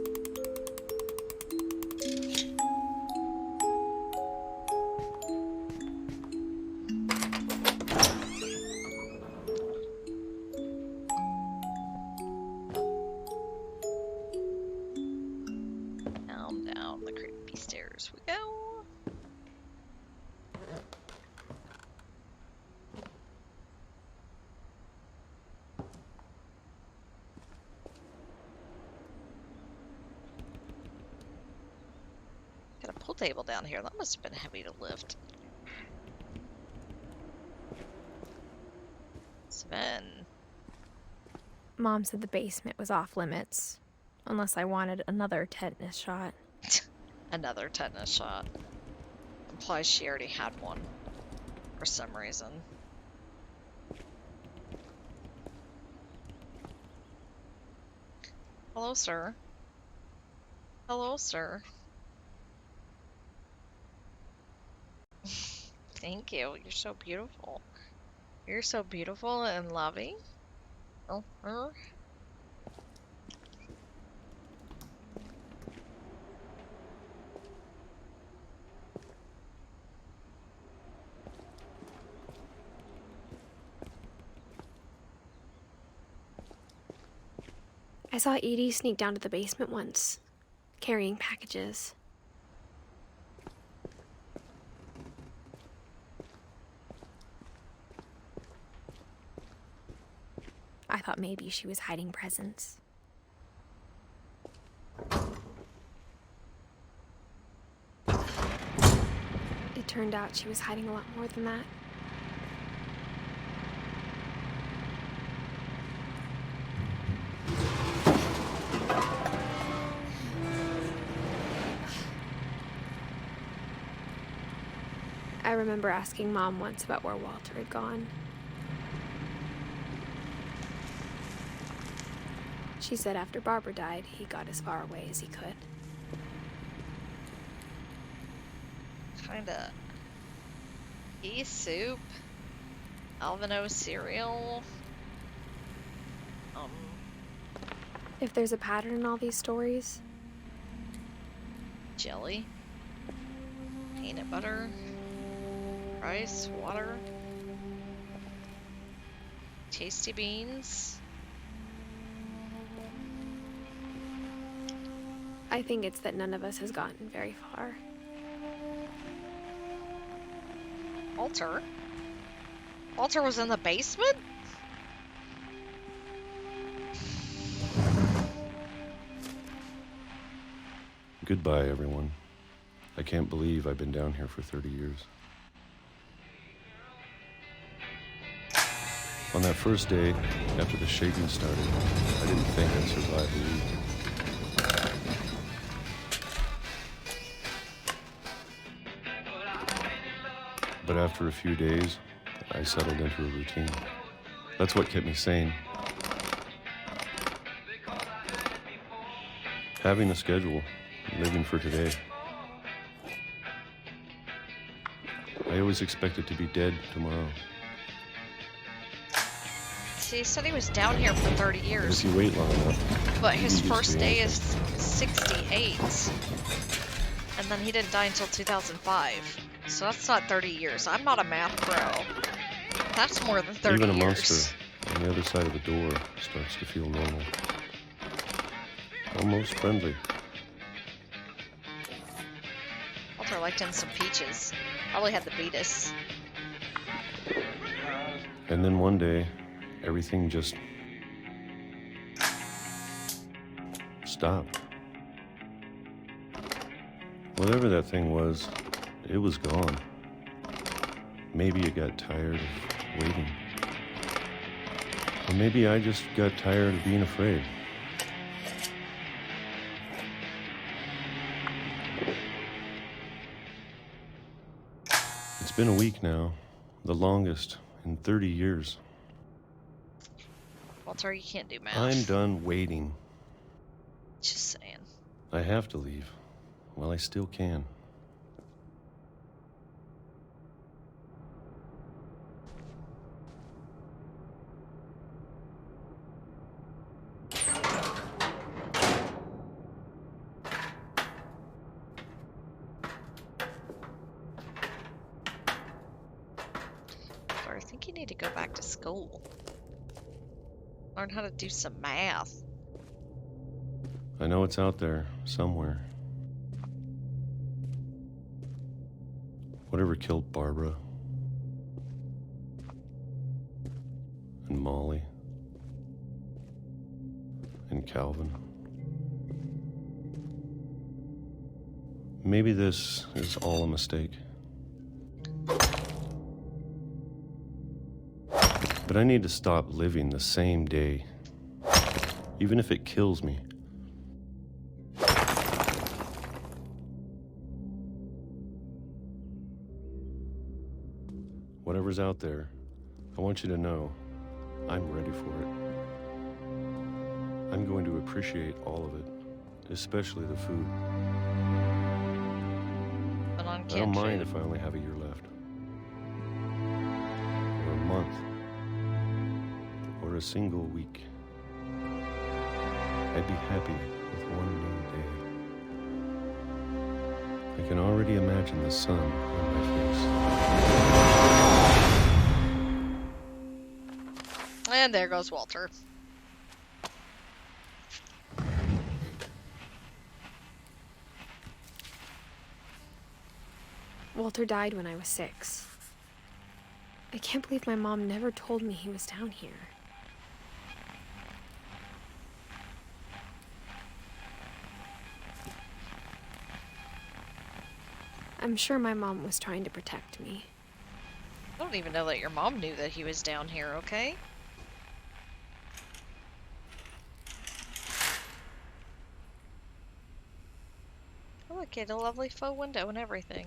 Down the creepy stairs we go. Got a pool table down here. That must have been heavy to lift. Sven. Mom said the basement was off limits, unless I wanted another tetanus shot. Another tetanus shot. Implies she already had one. For some reason. Hello, sir. Hello, sir. Thank you. You're so beautiful. You're so beautiful and loving. Oh, I saw Edie sneak down to the basement once, carrying packages. I thought maybe she was hiding presents. It turned out she was hiding a lot more than that. I remember asking Mom once about where Walter had gone. She said after Barbara died, he got as far away as he could. kinda. Pea soup. Alvino cereal. If there's a pattern in all these stories, Jelly. Peanut butter. Rice. Water. Tasty beans. I think it's that none of us has gotten very far. Walter? Walter was in the basement? Goodbye, everyone. I can't believe I've been down here for 30 years. On that first day, after the shaking started, I didn't think I'd survive a week. But after a few days, I settled into a routine. That's what kept me sane. Having a schedule, living for today. I always expected to be dead tomorrow. See, he said he was down here for 30 If years. you wait long enough, But his you get used first to day anything. is 68. And then he didn't die until 2005. So that's not 30 years. I'm not a math pro. That's more than 30 Even a years. monster on the other side of the door starts to feel normal. Almost friendly. Walter liked him some peaches. Probably had the beatus. And then one day, everything just stopped. Whatever that thing was, it was gone. Maybe it got tired of waiting. Or maybe I just got tired of being afraid. It's been a week now, the longest in 30 years. Walter, you can't do math. I'm done waiting. Just saying. I have to leave while I still can. Walter, I think you need to go back to school. Learn how to do some math. I know it's out there somewhere. Whatever killed Barbara and Molly and Calvin. Maybe this is all a mistake. But I need to stop living the same day, even if it kills me. Whatever's out there, I want you to know I'm ready for it. I'm going to appreciate all of it, especially the food. But on I don't canned mind food. if I only have a year left. Or a month. Or a single week. I'd be happy with one new day. I can already imagine the sun on my face. And there goes Walter. Walter died when I was 6. I can't believe my mom never told me he was down here. I'm sure my mom was trying to protect me. I don't even know that your mom knew that he was down here, okay? Oh, look, he had a lovely faux window and everything.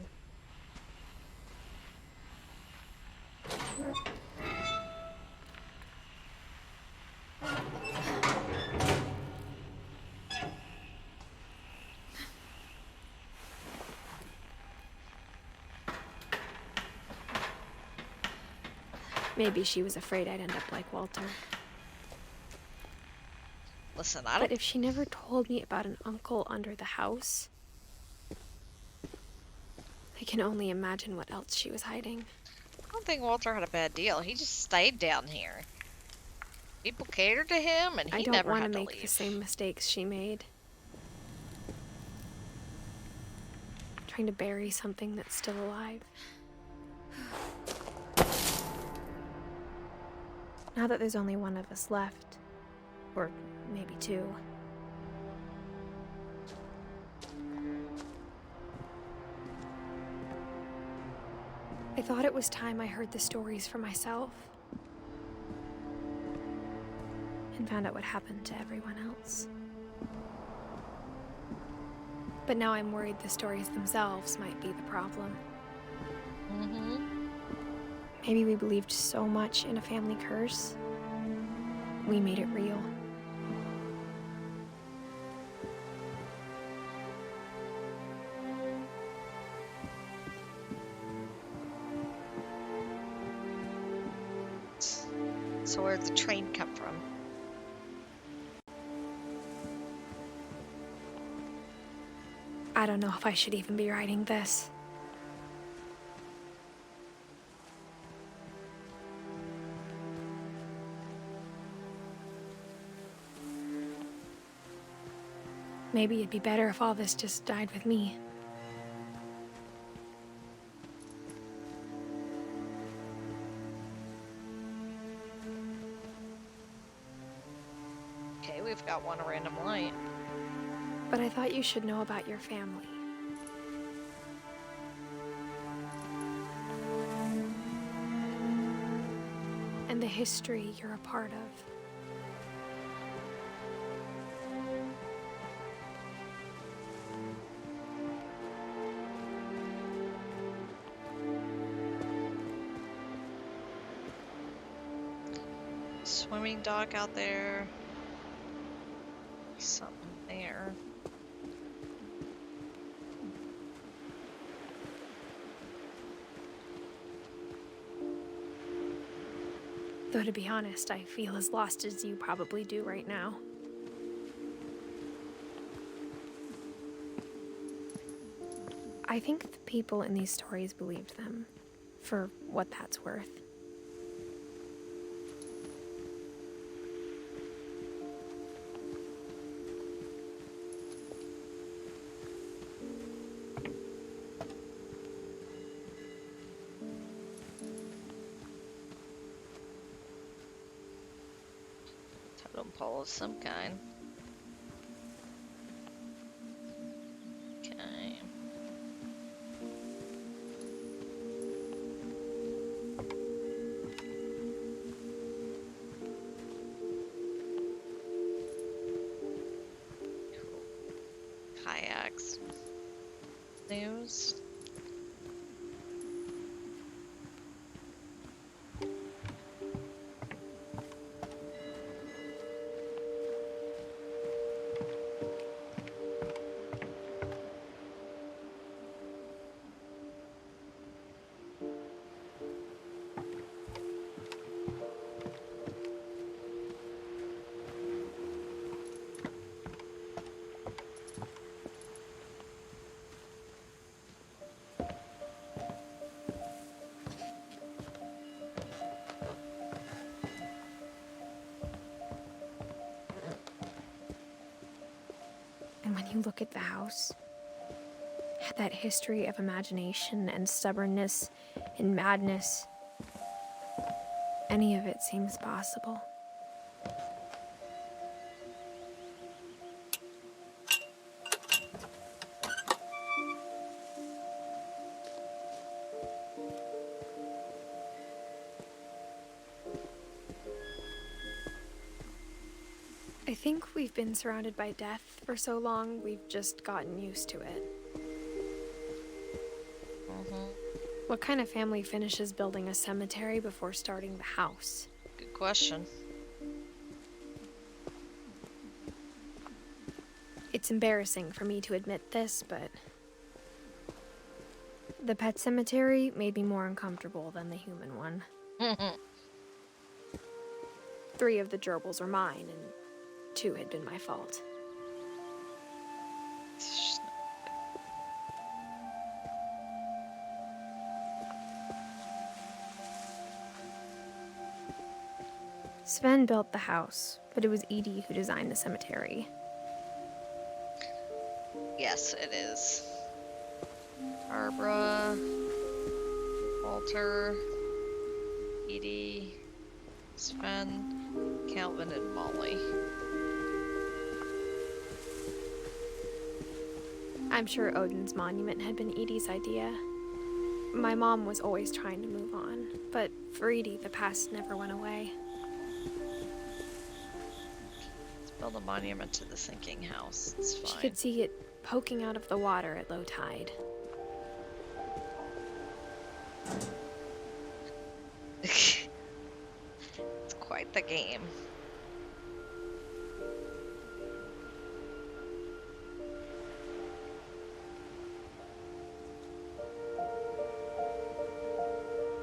Maybe she was afraid I'd end up like Walter. Listen, I But don't... if she never told me about an uncle under the house, I can only imagine what else she was hiding. I don't think Walter had a bad deal. He just stayed down here. People catered to him, and I he don't never want had to to make leave. the same mistakes she made. Trying to bury something that's still alive. Now that there's only one of us left, or maybe 2, I thought it was time I heard the stories for myself and found out what happened to everyone else. But now I'm worried the stories themselves might be the problem. Mm-hmm. Maybe we believed so much in a family curse, we made it real. So where'd the train come from? I don't know if I should even be writing this. Maybe it'd be better if all this just died with me. Okay, we've got one random light. But I thought you should know about your family. And the history you're a part of. Swimming dock out there. Something there. Though to be honest, I feel as lost as you probably do right now. I think the people in these stories believed them, for what that's worth. Totem pole of some kind. Okay. Cool. Kayaks. News. And when you look at the house, it had that history of imagination and stubbornness and madness. Any of it seems possible. I think we've been surrounded by death for so long, we've just gotten used to it. What kind of family finishes building a cemetery before starting the house? Good question. It's embarrassing for me to admit this, but the pet cemetery made me more uncomfortable than the human one. 3 of the gerbils were mine, and 2 had been my fault. Sven built the house, but it was Edie who designed the cemetery. Yes, it is. Barbara, Walter, Edie, Sven, Calvin, and Molly. I'm sure Odin's monument had been Edie's idea. My mom was always trying to move on, but for Edie, the past never went away. Let's build a monument to the sinking house. It's fine. She could see it poking out of the water at low tide. It's quite the game.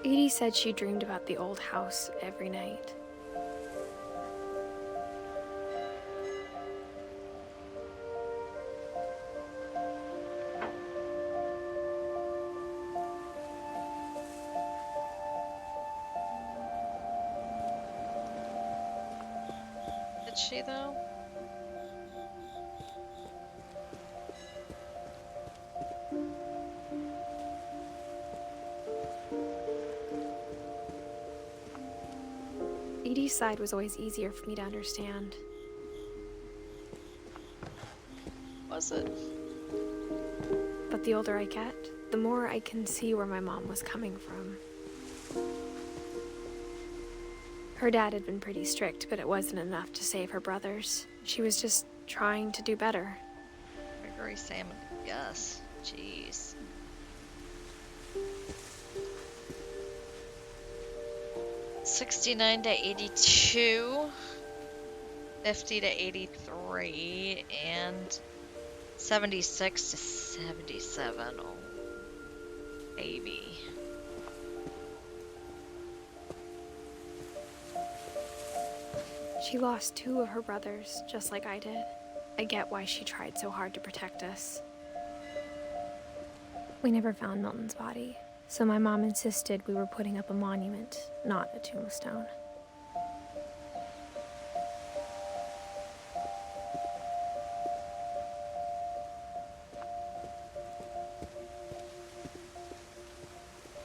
Edie said she dreamed about the old house every night. Did she, though? Edie's side was always easier for me to understand. Was it? But the older I get, the more I can see where my mom was coming from. Her dad had been pretty strict, but it wasn't enough to save her brothers. She was just trying to do better. Gregory, Sam, and Gus. Jeez. '69 to '82, 50 to '83, and 76 to '77. Oh, baby. She lost 2 of her brothers, just like I did. I get why she tried so hard to protect us. We never found Milton's body, so my mom insisted we were putting up a monument, not a tombstone.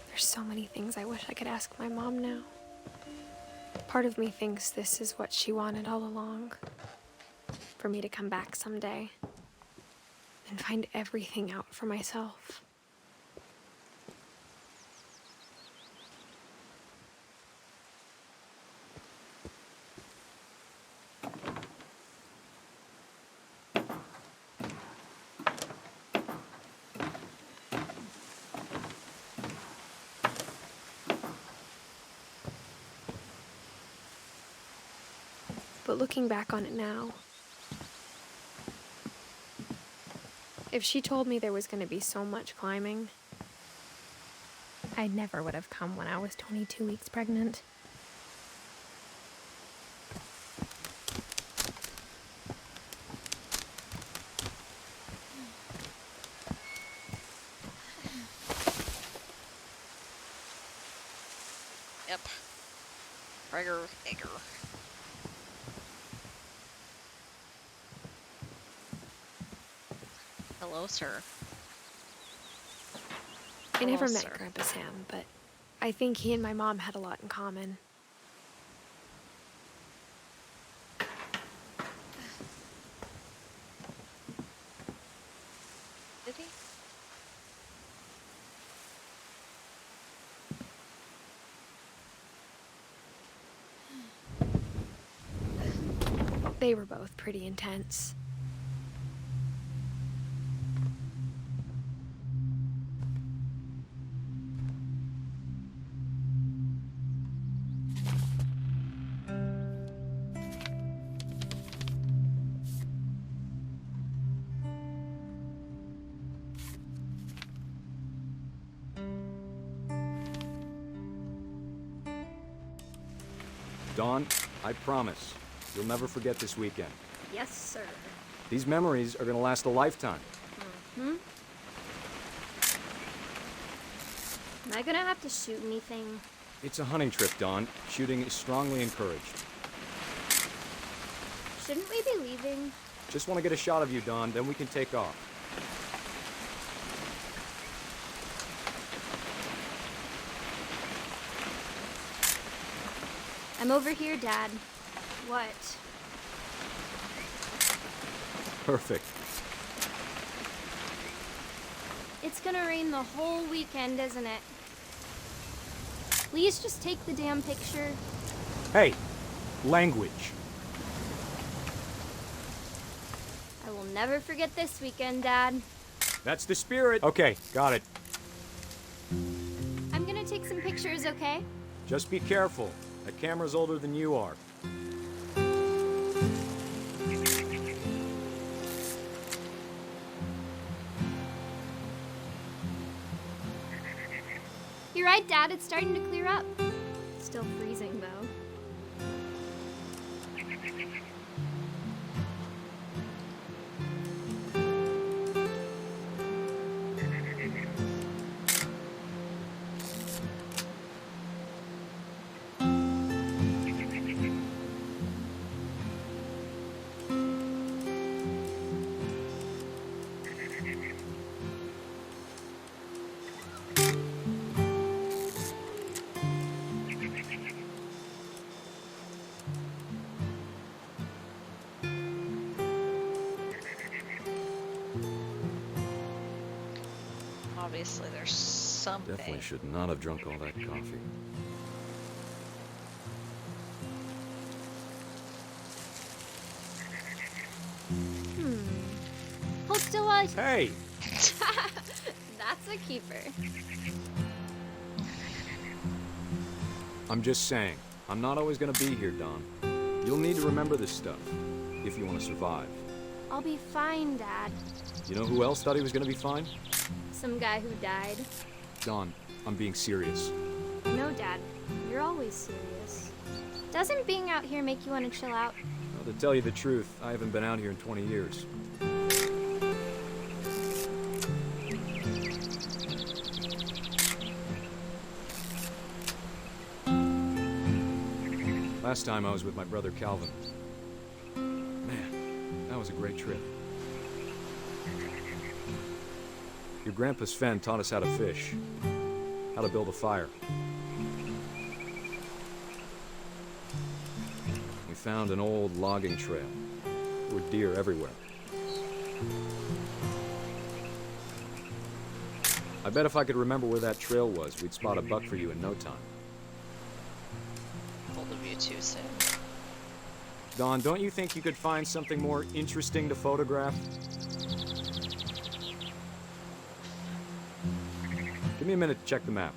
There's so many things I wish I could ask my mom now. Part of me thinks this is what she wanted all along. For me to come back someday and find everything out for myself. But looking back on it now, if she told me there was going to be so much climbing, I never would have come when I was 22 weeks pregnant. Yep. Gregor, Egger. Hello, sir. I never Hello, met sir. Grandpa Sam, but I think he and my mom had a lot in common. Did he? They were both pretty intense. Dawn, I promise, you'll never forget this weekend. Yes, sir. These memories are gonna last a lifetime. Hmm? Am I gonna have to shoot anything? It's a hunting trip, Dawn. Shooting is strongly encouraged. Shouldn't we be leaving? Just want to get a shot of you, Dawn, then we can take off. I'm over here, Dad. What? Perfect. It's gonna rain the whole weekend, isn't it? Please just take the damn picture. Hey, language. I will never forget this weekend, Dad. That's the spirit. Okay, got it. I'm gonna take some pictures, okay? Just be careful. That camera's older than you are. You're right, Dad. It's starting to clear up. Still freezing, though. Obviously, there's something. Definitely should not have drunk all that coffee. Hold still while I... Hey! That's a keeper. I'm just saying, I'm not always gonna be here, Dawn. You'll need to remember this stuff, if you want to survive. I'll be fine, Dad. You know who else thought he was gonna be fine? Some guy who died. Dawn, I'm being serious. No, Dad. You're always serious. Doesn't being out here make you want to chill out? Well, to tell you the truth, I haven't been out here in 20 years. Last time I was with my brother Calvin. Man, that was a great trip. Your grandpa Sven taught us how to fish, how to build a fire. We found an old logging trail. There were deer everywhere. I bet if I could remember where that trail was, we'd spot a buck for you in no time. Hold of you too soon. Dawn, don't you think you could find something more interesting to photograph? Give me a minute to check the map.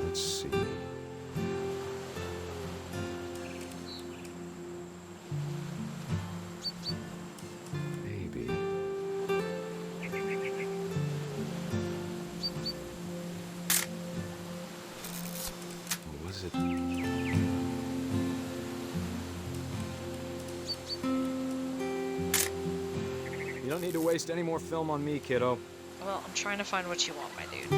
Let's see. Maybe. Or was it? You don't need to waste any more film on me, kiddo. Well, I'm trying to find what you want, my dude.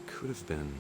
Could have been.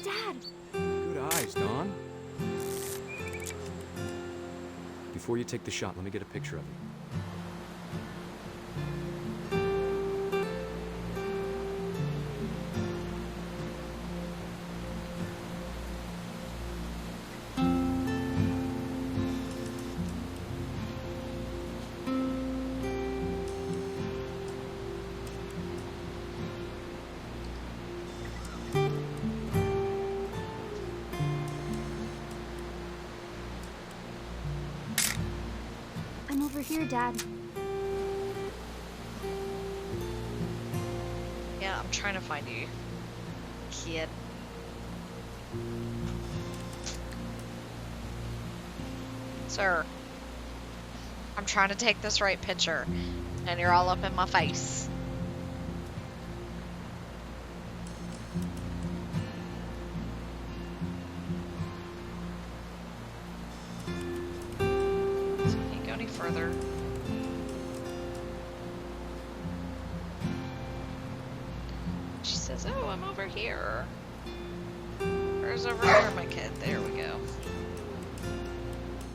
Dad! Good eyes, Dawn. Before you take the shot, let me get a picture of you. I'm over here, Dad. Yeah, I'm trying to find you, kid. Sir, I'm trying to take this right picture, and you're all up in my face. Can't go any further. She says, "Oh, I'm over here." Where's over here, my kid? There we go.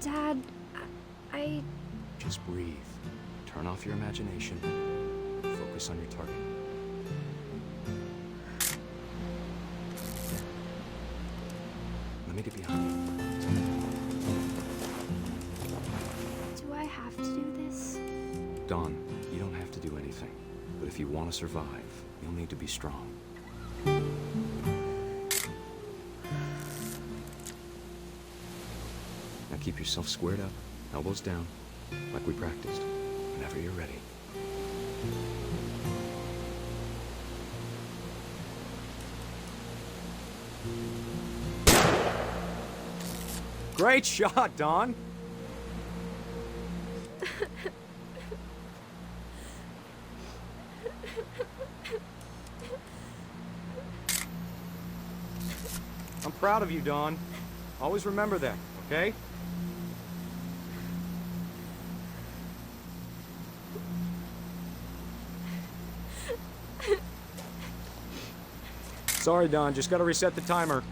Dad, I... Just breathe. Turn off your imagination. Focus on your target. Let me get behind you. Do I have to do this? Dawn, you don't have to do anything. But if you want to survive, you'll need to be strong. Now keep yourself squared up, elbows down, like we practiced, whenever you're ready. Great shot, Dawn! I'm proud of you, Dawn. Always remember that, okay? Sorry, Dawn. Just gotta reset the timer.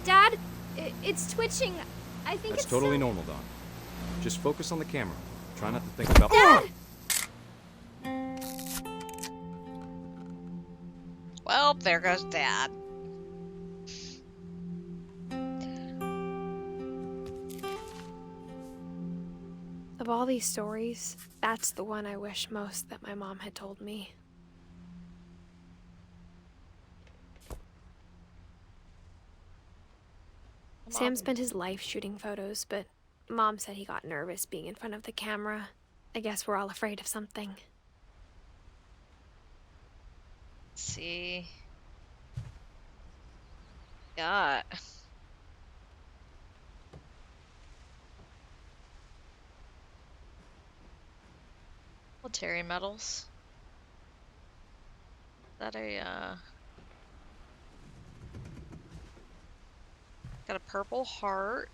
Dad, it's twitching. I think That's it's totally so... normal, Dawn. Just focus on the camera. Try not to think about... Dad! Well, there goes Dad. Of all these stories, that's the one I wish most that my mom had told me. Sam spent his life shooting photos, but Mom said he got nervous being in front of the camera. I guess we're all afraid of something. Let's see. Got. Military medals. Is that a, got a purple heart.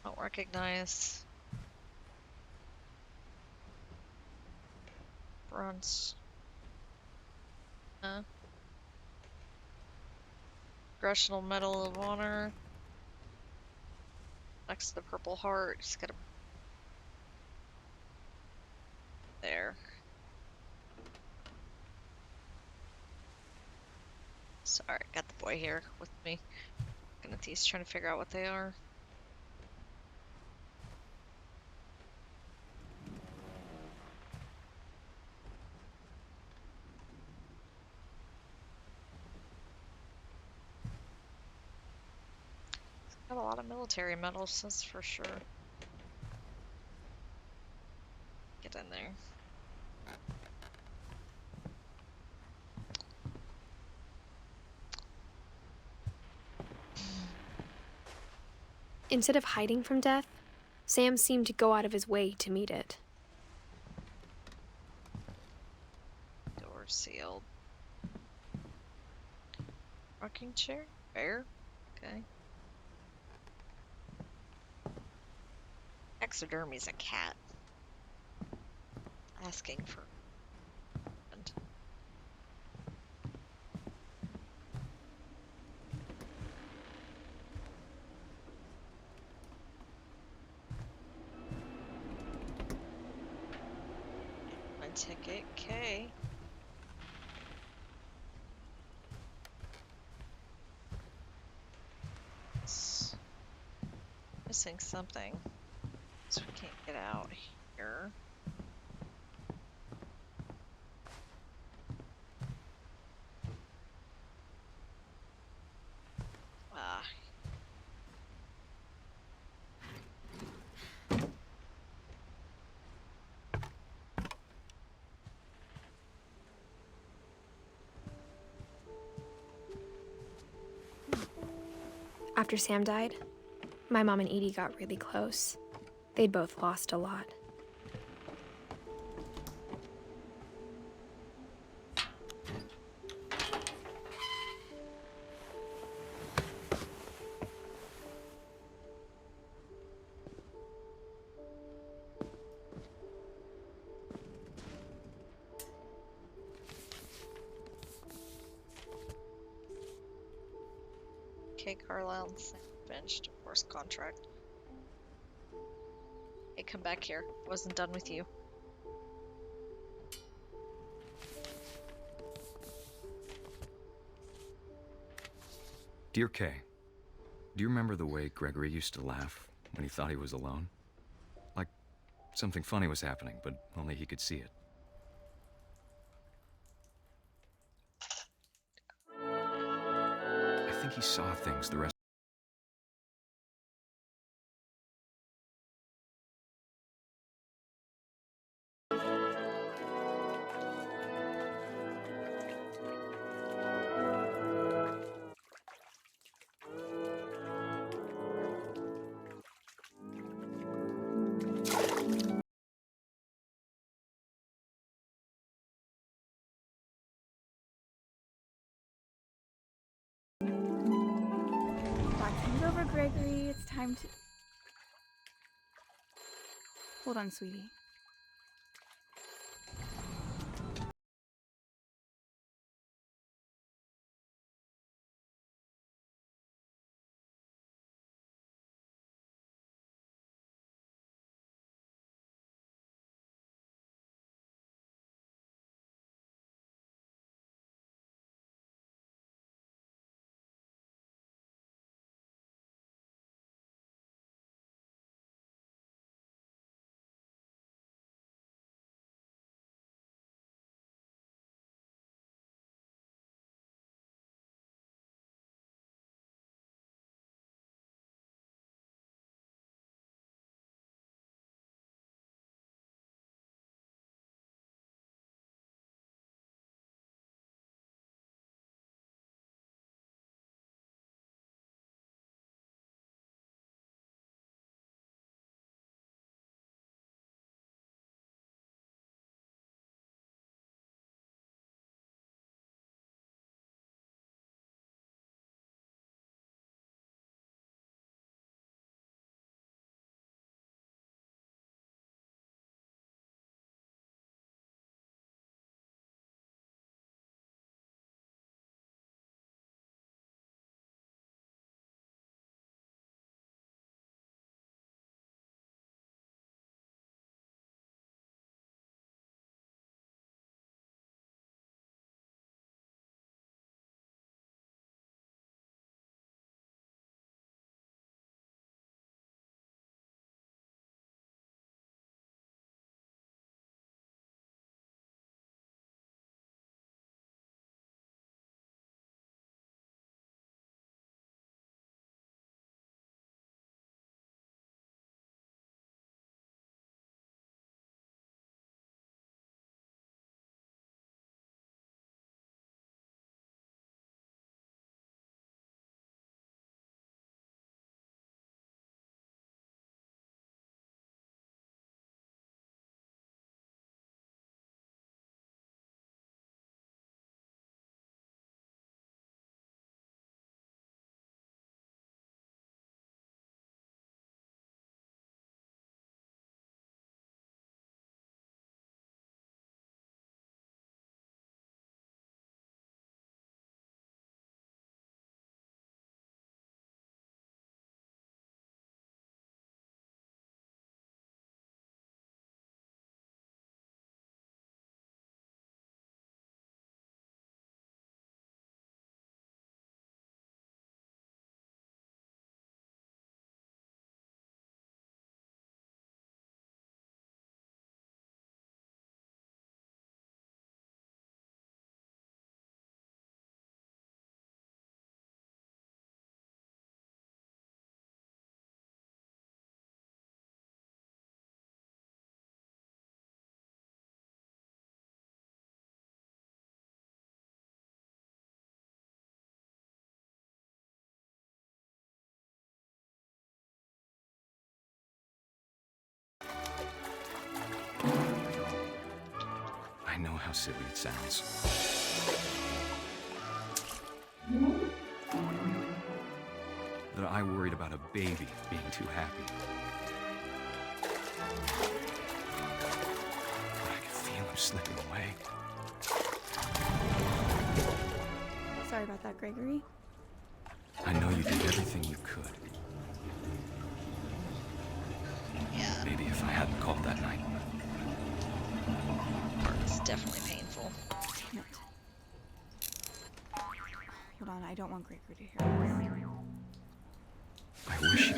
Don't recognize. Bronze. Congressional Medal of Honor. Next to the Purple Heart, just got a... There. Sorry, got the boy here with me. Looking at these, trying to figure out what they are. Got a lot of military medals, that's for sure. Get in there. Instead of hiding from death, Sam seemed to go out of his way to meet it. Door sealed. Rocking chair? Bear? Okay. Taxidermy's a cat. Asking for... My ticket, okay. Missing something. So we can't get out here. Ah. After Sam died, my mom and Edie got really close. They'd both lost a lot. Okay, Carlisle and Finch, divorce contract. Hey, come back here. Wasn't done with you. Dear Kay, do you remember the way Gregory used to laugh when he thought he was alone? Like something funny was happening, but only he could see it. I think he saw things the rest Vacuum's over, Gregory. It's time to... Hold on, sweetie. how silly it sounds. That I worried about a baby being too happy. But I could feel him slipping away. Sorry about that, Gregory. I know you did everything you could. Yeah. Maybe if I hadn't called that night. It's definitely painful. Damn it. Hold on, I don't want Gregory to hear this. I wish you.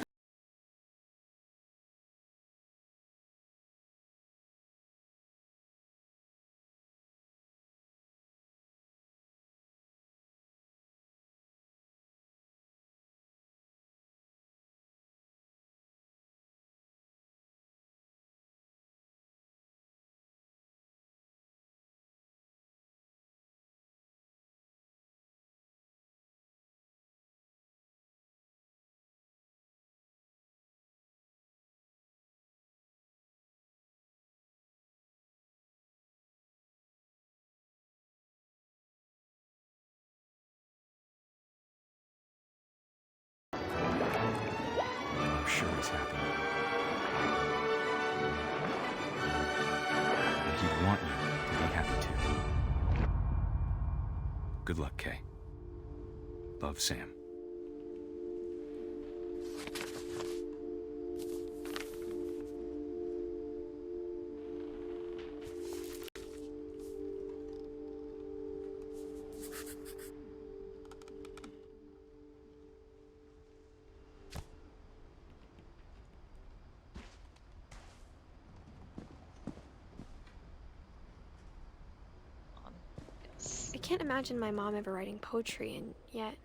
I'm sure he's happy. And he'd want you to be happy too. Good luck, Kay. Love, Sam. I can't imagine my mom ever writing poetry, and yet...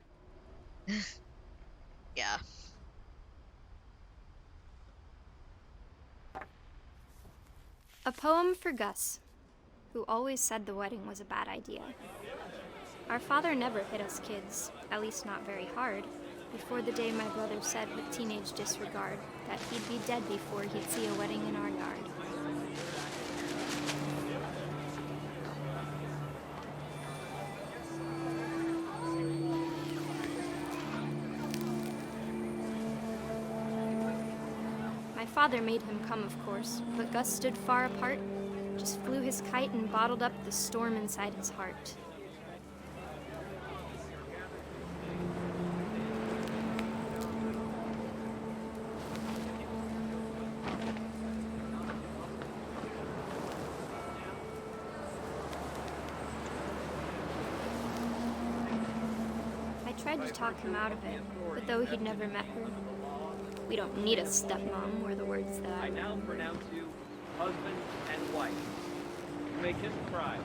Yeah. A poem for Gus, who always said the wedding was a bad idea. Our father never hit us kids, at least not very hard, before the day my brother said with teenage disregard that he'd be dead before he'd see a wedding in our yard. My father made him come, of course, but Gus stood far apart, just flew his kite and bottled up the storm inside his heart. I tried to talk him out of it, but though he'd never met her, we don't need a stepmom were the words that I now pronounce you husband and wife. You may kiss the bride.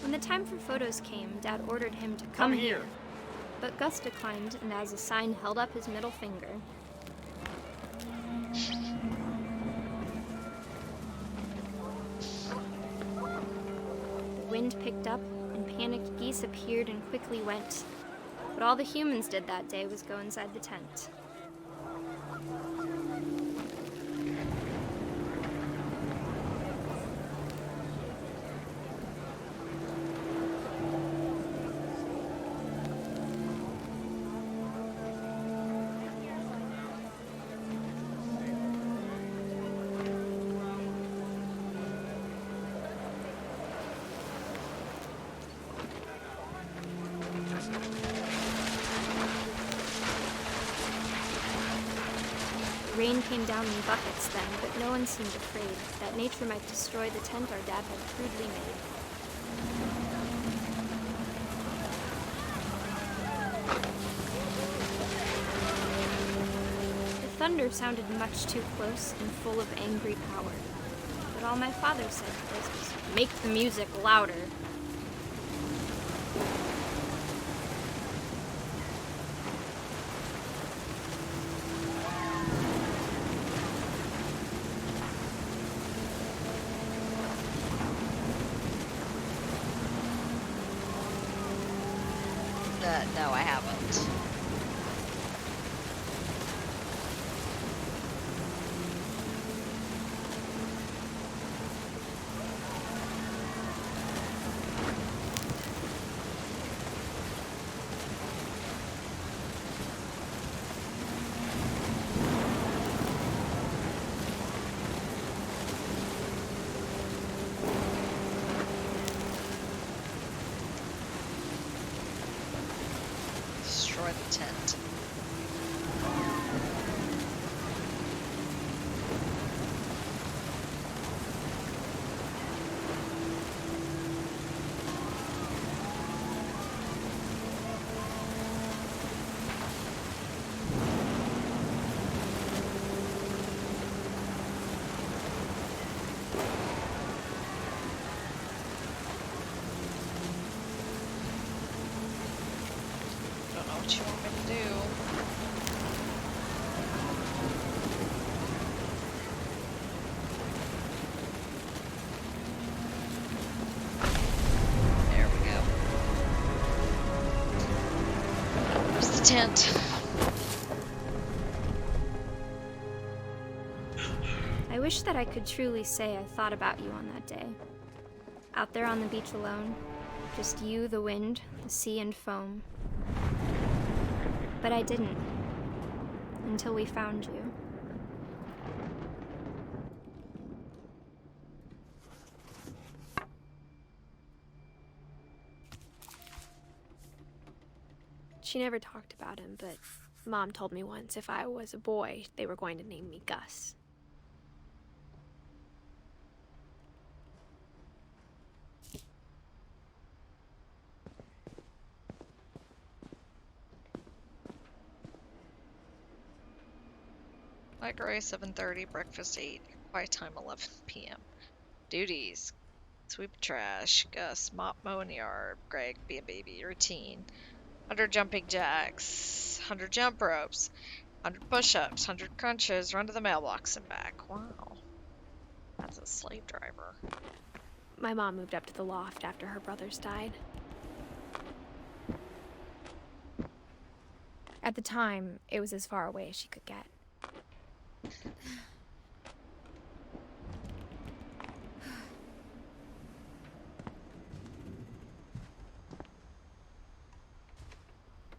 When the time for photos came, Dad ordered him to come here. But Gus declined, and as a sign held up his middle finger. The wind picked up, and panicked geese appeared and quickly went. But all the humans did that day was go inside the tent. Rain came down in buckets then, but no one seemed afraid that nature might destroy the tent our dad had crudely made. The thunder sounded much too close and full of angry power. But all my father said was make the music louder. No, I haven't. Destroy the tent. Don't know what you want me to do. There we go. There's the tent. I wish that I could truly say I thought about you on that day. Out there on the beach alone, just you, the wind, the sea, and foam. But I didn't. Until we found you. She never talked about him, but Mom told me once if I was a boy, they were going to name me Gus. Like Ray, 7:30, breakfast 8, quiet time 11 p.m. Duties: sweep trash, Gus, mop, mow in the yard, Greg, be a baby, routine. 100 jumping jacks, 100 jump ropes, 100 push-ups, 100 crunches, run to the mailbox and back. Wow. That's a slave driver. My mom moved up to the loft after her brothers died. At the time, it was as far away as she could get.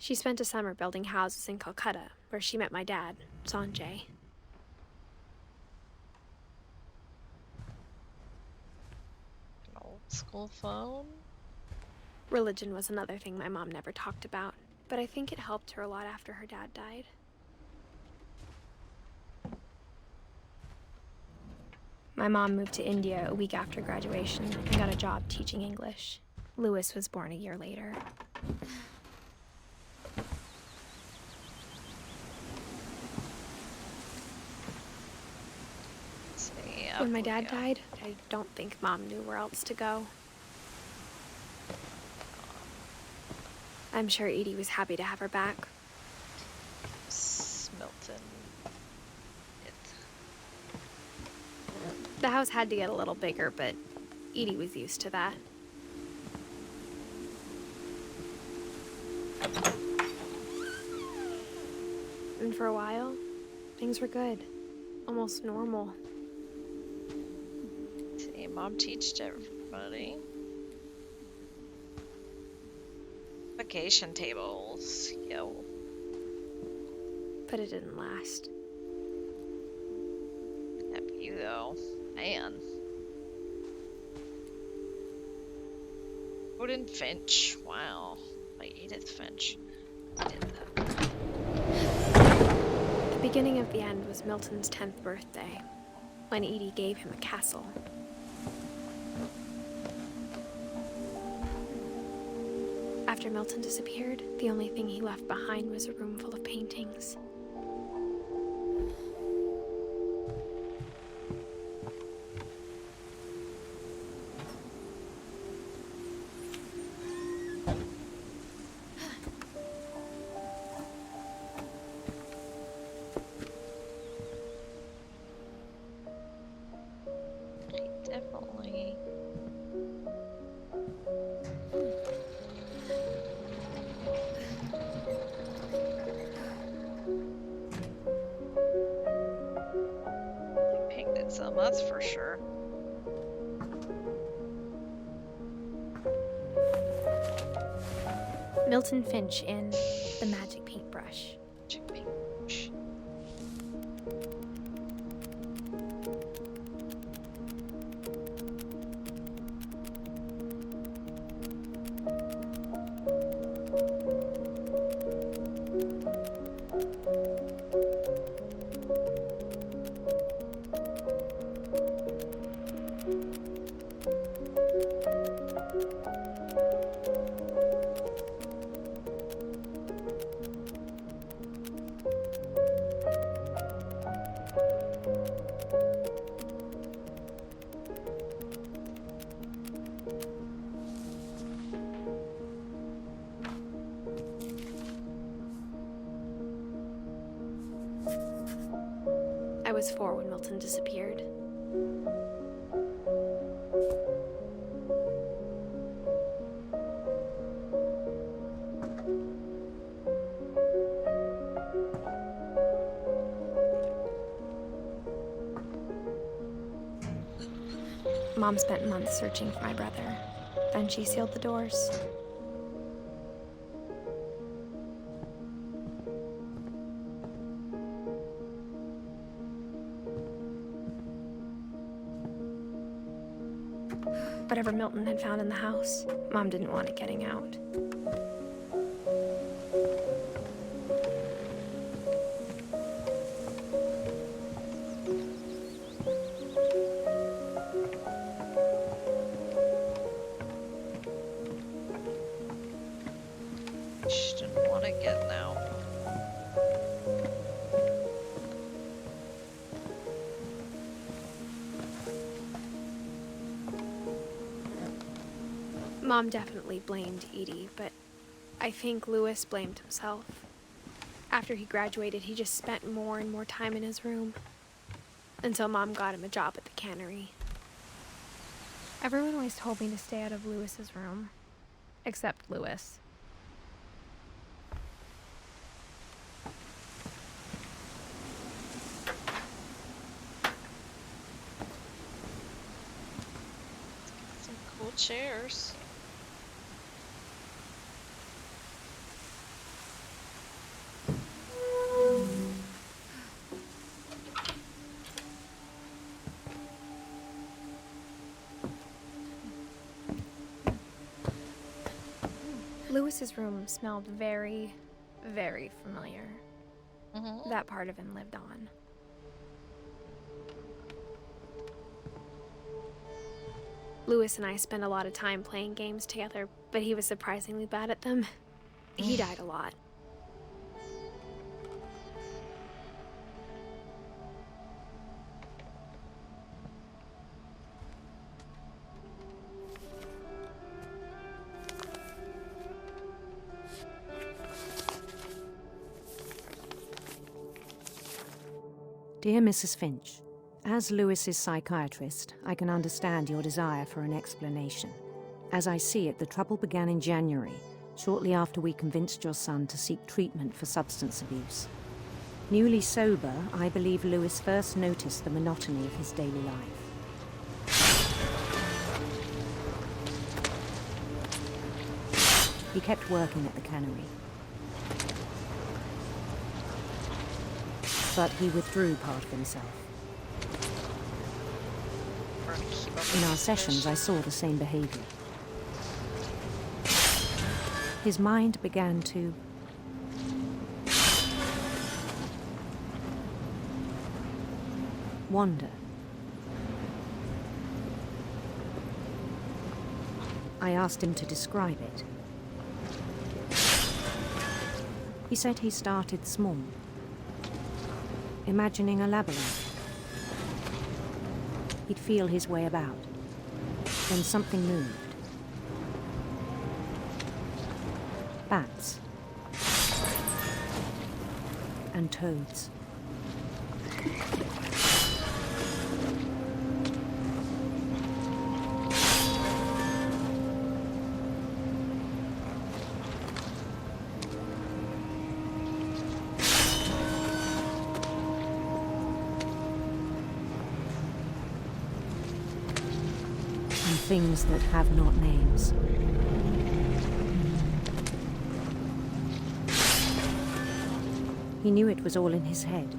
She spent a summer building houses in Calcutta, where she met my dad, Sanjay. An old school phone? Religion was another thing my mom never talked about, but I think it helped her a lot after her dad died. My mom moved to India a week after graduation and got a job teaching English. Louis was born a year later. When my dad died, I don't think Mom knew where else to go. I'm sure Edie was happy to have her back. Milton. The house had to get a little bigger, but Edie was used to that. And for a while, things were good. Almost normal. See, Mom teached everybody. Vacation tables. Yo. But it didn't last. That view, though. Man. Odin Finch. Wow. By Edith Finch. I did that. The beginning of the end was Milton's 10th birthday, when Edie gave him a castle. After Milton disappeared, the only thing he left behind was a room full of paintings. That's for sure. Milton Finch in The Magic Paintbrush. I was 4 when Milton disappeared. Mom spent months searching for my brother. Then she sealed the doors. Whatever Milton had found in the house, Mom didn't want it getting out. She didn't want it getting out. Mom definitely blamed Edie, but I think Louis blamed himself. After he graduated, he just spent more and more time in his room. Until Mom got him a job at the cannery. Everyone always told me to stay out of Louis's room. Except Louis. Some cool chairs. Louis's room smelled very, very familiar. Mm-hmm. That part of him lived on. Louis and I spent a lot of time playing games together, but he was surprisingly bad at them. He died a lot. Dear Mrs. Finch, as Louis's psychiatrist, I can understand your desire for an explanation. As I see it, the trouble began in January, shortly after we convinced your son to seek treatment for substance abuse. Newly sober, I believe Louis first noticed the monotony of his daily life. He kept working at the cannery. But he withdrew part of himself. In our sessions, I saw the same behavior. His mind began to wander. I asked him to describe it. He said he started small, imagining a labyrinth. He'd feel his way about. Then something moved. Bats. And toads. and things that have not names. He knew it was all in his head.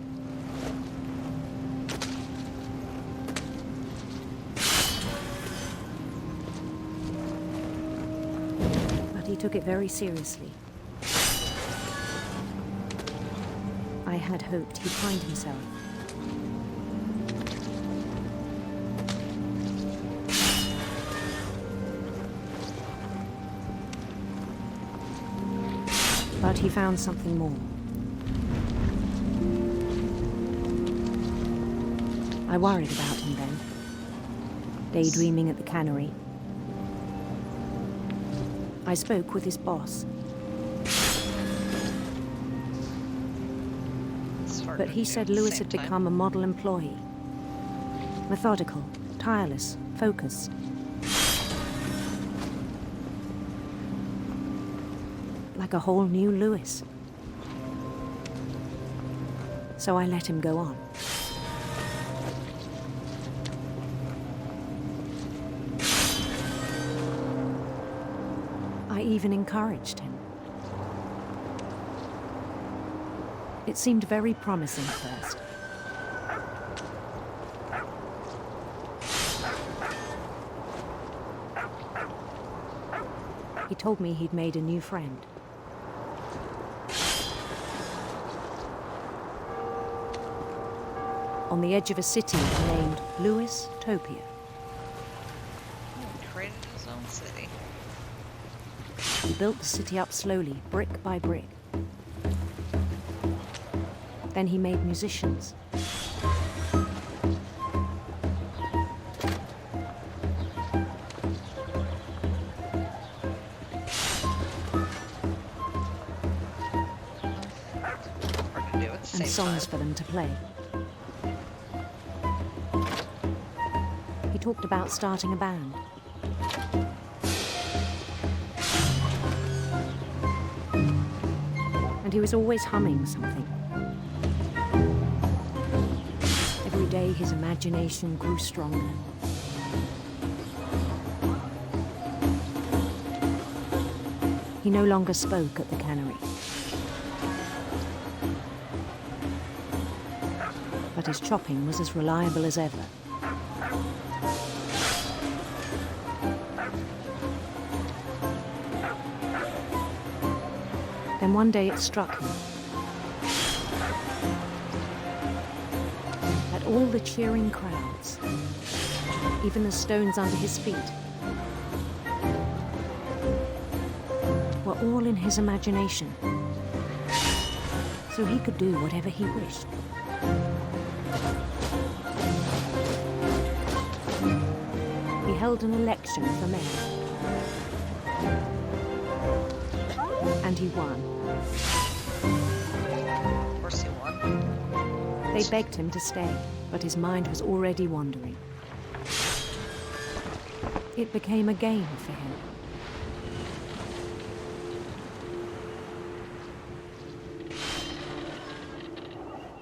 But he took it very seriously. I had hoped he'd find himself. But he found something more. I worried about him then, daydreaming at the cannery. I spoke with his boss. But he said Lewis had become a model employee. Methodical, tireless, focused. Like a whole new Lewis. So I let him go on. I even encouraged him. It seemed very promising at first. He told me he'd made a new friend. On the edge of a city named Lewis Topia. He created his own city. He built the city up slowly, brick by brick. Then he made musicians. And songs for them to play. He talked about starting a band. And he was always humming something. Every day his imagination grew stronger. He no longer spoke at the cannery. But his chopping was as reliable as ever. Then one day it struck him that all the cheering crowds, even the stones under his feet, were all in his imagination, so he could do whatever he wished. He held an election for mayor. And he won. Of course he won. They begged him to stay, but his mind was already wandering. It became a game for him.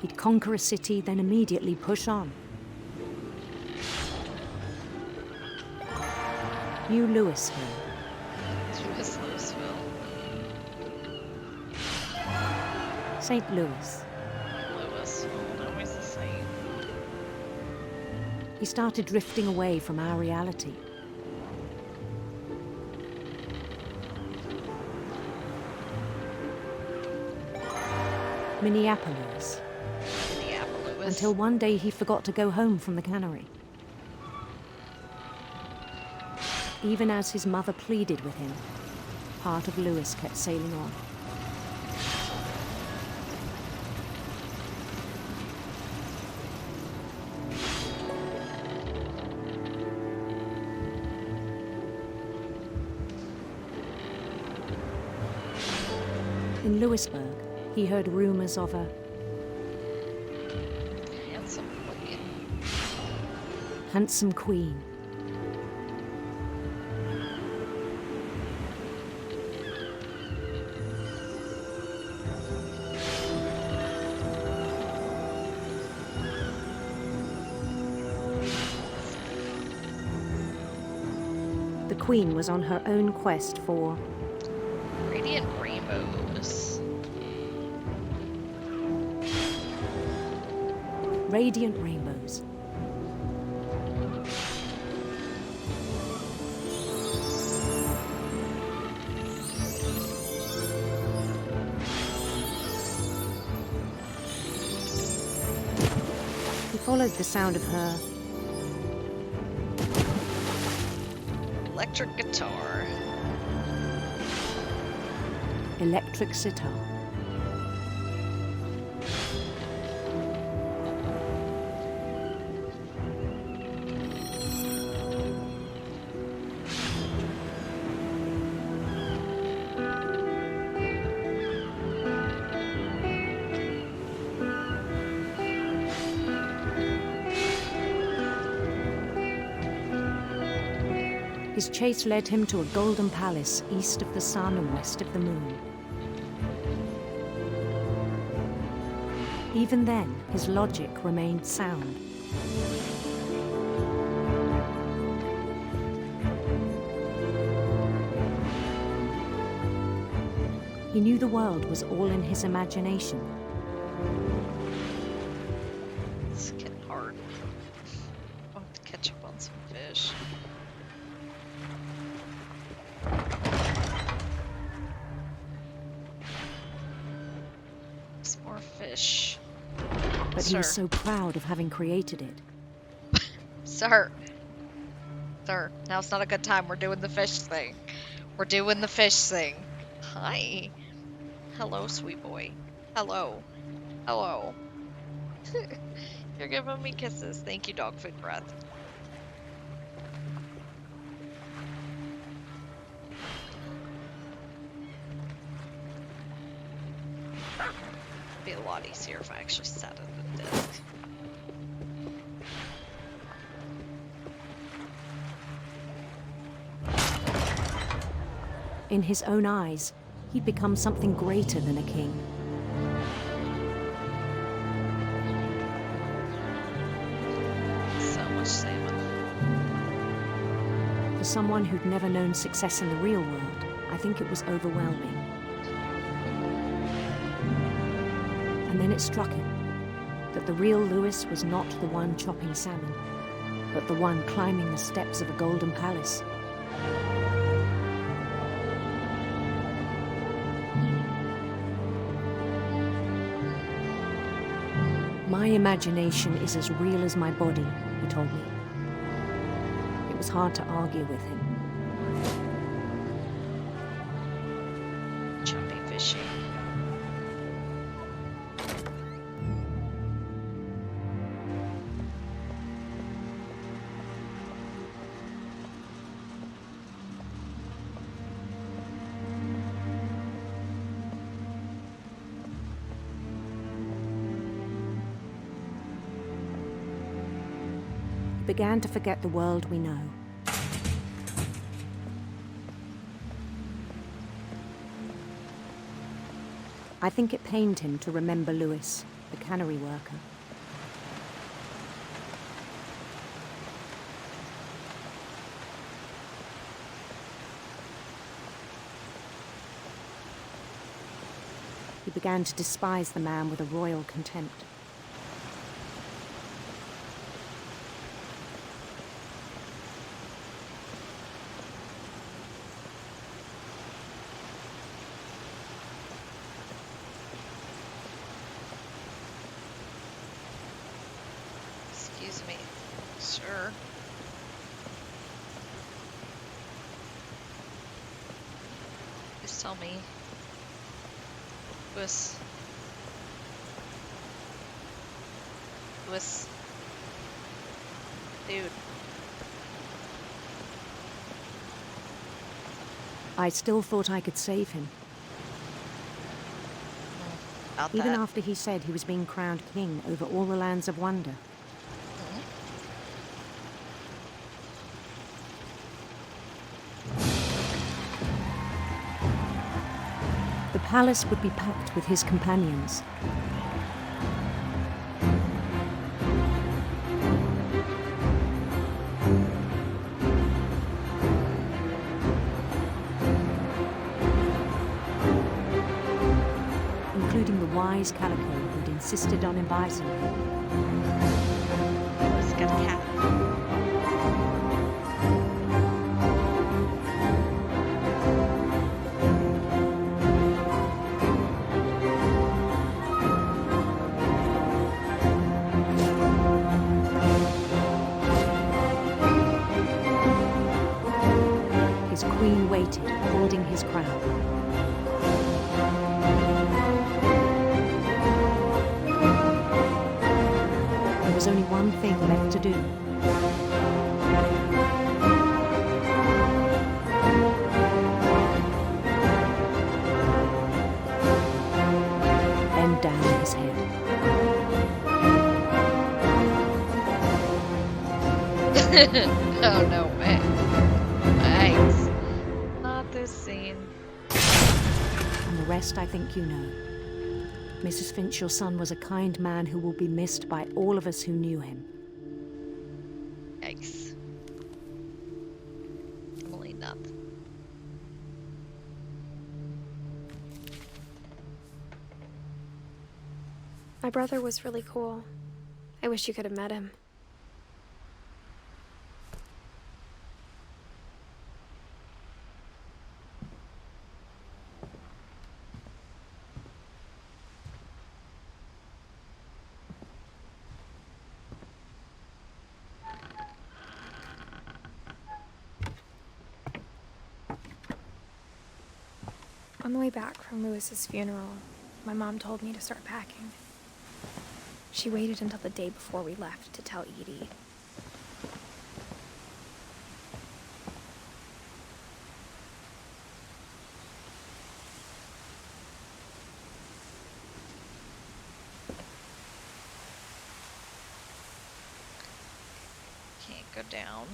He'd conquer a city, then immediately push on. New Louisville. Louisville. St. Louis. Louis. Always the same. He started drifting away from our reality. Minneapolis. Until one day he forgot to go home from the cannery. Even as his mother pleaded with him, part of Lewis kept sailing on. In Louisburg, he heard rumors of a handsome queen. the Queen was on her own quest for Radiant rainbows. radiant rainbows. He followed the sound of her Electric guitar. electric sitar. His chase led him to a golden palace east of the sun and west of the moon. Even then, his logic remained sound. He knew the world was all in his imagination. It's getting hard. I'll have to catch up on some fish. Some more fish. But he was so proud of having created it. Sir. Sir, now's not a good time. We're doing the fish thing. We're doing the fish thing. Hi. Hello, sweet boy. Hello. Hello. You're giving me kisses. Thank you, dog food breath. It'd be a lot easier if I actually sat at the desk. In his own eyes, he'd become something greater than a king. So much salmon. For someone who'd never known success in the real world, I think it was overwhelming. And then it struck him that the real Lewis was not the one chopping salmon, but the one climbing the steps of a golden palace. My imagination is as real as my body, he told me. It was hard to argue with him. Choppy fishy. Began to forget the world we know. I think it pained him to remember Lewis, the cannery worker. He began to despise the man with a royal contempt. Excuse me, sir. Please tell me. Lewis. Dude. I still thought I could save him. About Even that. after he said he was being crowned king over all the lands of wonder. The palace would be packed with his companions. wise Calico who'd insisted on inviting him. He's got a cat. His queen waited, holding his crown. There was only one thing left to do. Bend down his head. Oh, no way. Nice. Not this scene. And the rest I think you know. Mrs. Finch, your son was a kind man who will be missed by all of us who knew him. Yikes. Emily, not. My brother was really cool. I wish you could have met him. On the way back from Lewis's funeral, my mom told me to start packing. She waited until the day before we left to tell Edie. Can't go down.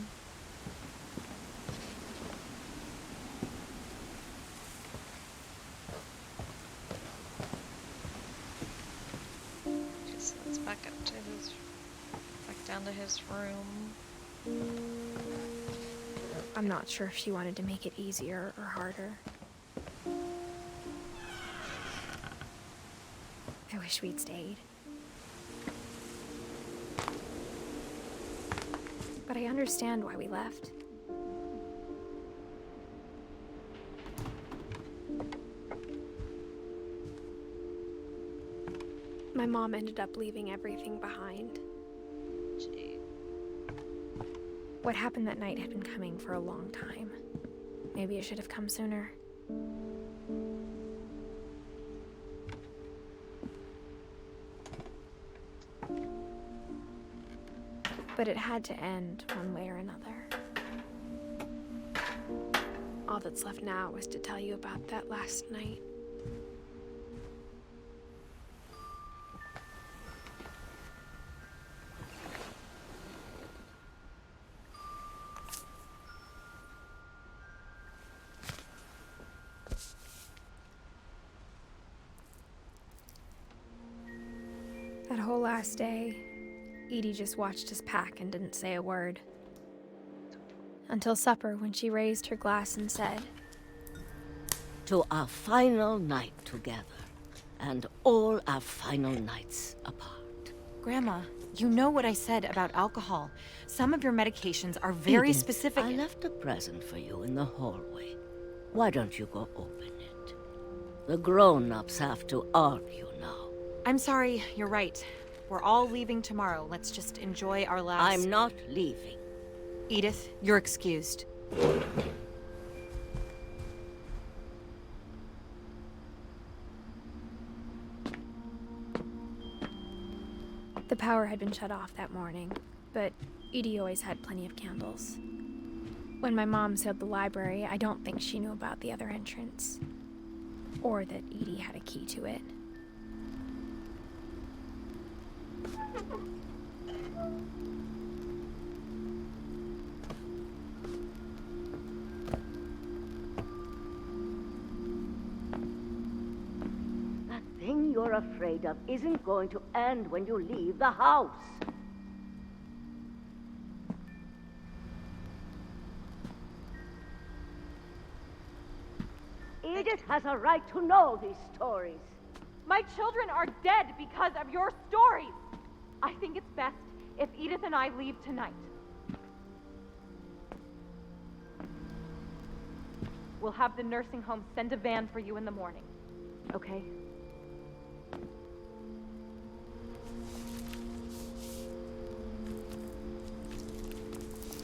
So let's back up to his, back down to his room. I'm not sure if she wanted to make it easier or harder. I wish we'd stayed. But I understand why we left. My mom ended up leaving everything behind. Gee. What happened that night had been coming for a long time. Maybe it should have come sooner. But it had to end one way or another. All that's left now is to tell you about that last night. That whole last day, Edie just watched us pack and didn't say a word. Until supper, when she raised her glass and said, "To our final night together, and all our final nights apart." Grandma, you know what I said about alcohol. Some of your medications are very Edith, specific. I left a present for you in the hallway. Why don't you go open it? The grown-ups have to argue now. I'm sorry, you're right. We're all leaving tomorrow. Let's just enjoy our last... I'm not leaving. Edith, you're excused. The power had been shut off that morning, but Edie always had plenty of candles. When my mom sealed the library, I don't think she knew about the other entrance, or that Edie had a key to it. That thing you're afraid of isn't going to end when you leave the house. Edith has a right to know these stories. My children are dead because of your stories. I think it's best if Edith and I leave tonight. We'll have the nursing home send a van for you in the morning, okay?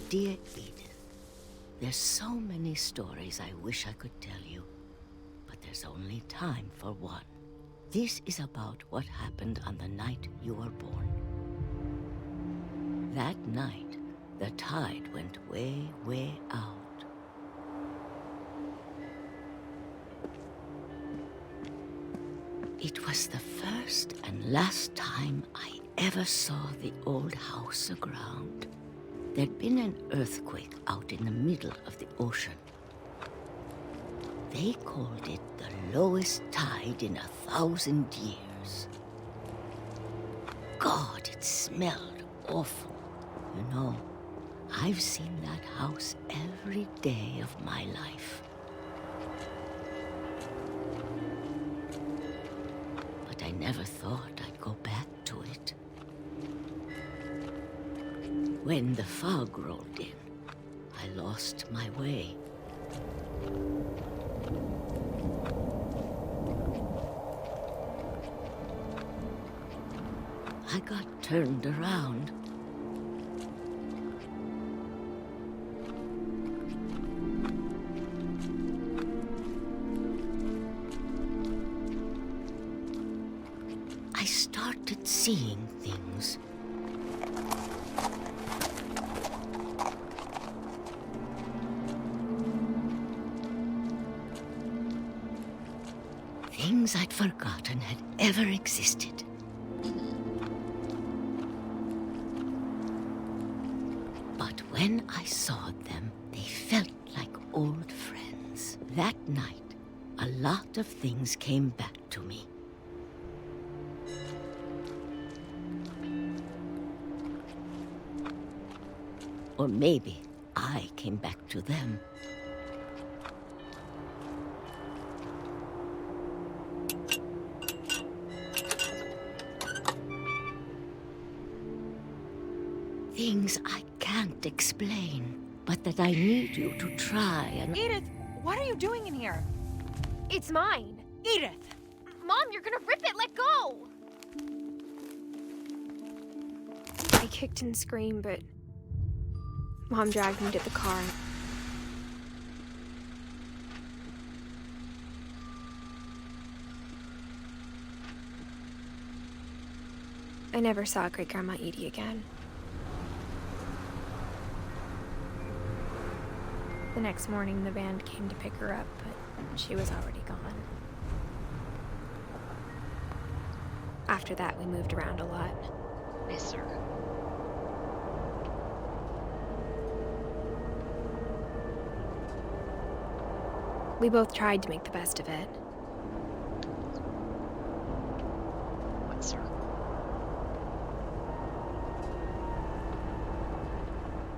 Dear Edith, there's so many stories I wish I could tell you, but there's only time for one. This is about what happened on the night you were born. That night, the tide went way, way out. It was the first and last time I ever saw the old house aground. There'd been an earthquake out in the middle of the ocean. They called it the lowest tide in 1,000 years. God, it smelled awful. You know, I've seen that house every day of my life. But I never thought I'd go back to it. When the fog rolled in, I lost my way. I got turned around. I started seeing things. Things I'd forgotten had ever existed. But when I saw them, they felt like old friends. That night, a lot of things came back to me. Or maybe I came back to them. Things I can't explain, but that I need you to try and... Edith, what are you doing in here? It's mine. Edith! Mom, you're gonna rip it! Let go! I kicked and screamed, but Mom dragged me to the car. I never saw Great-Grandma Edie again. The next morning, the band came to pick her up, but she was already gone. After that, we moved around a lot. Miss her. We both tried to make the best of it. What's her?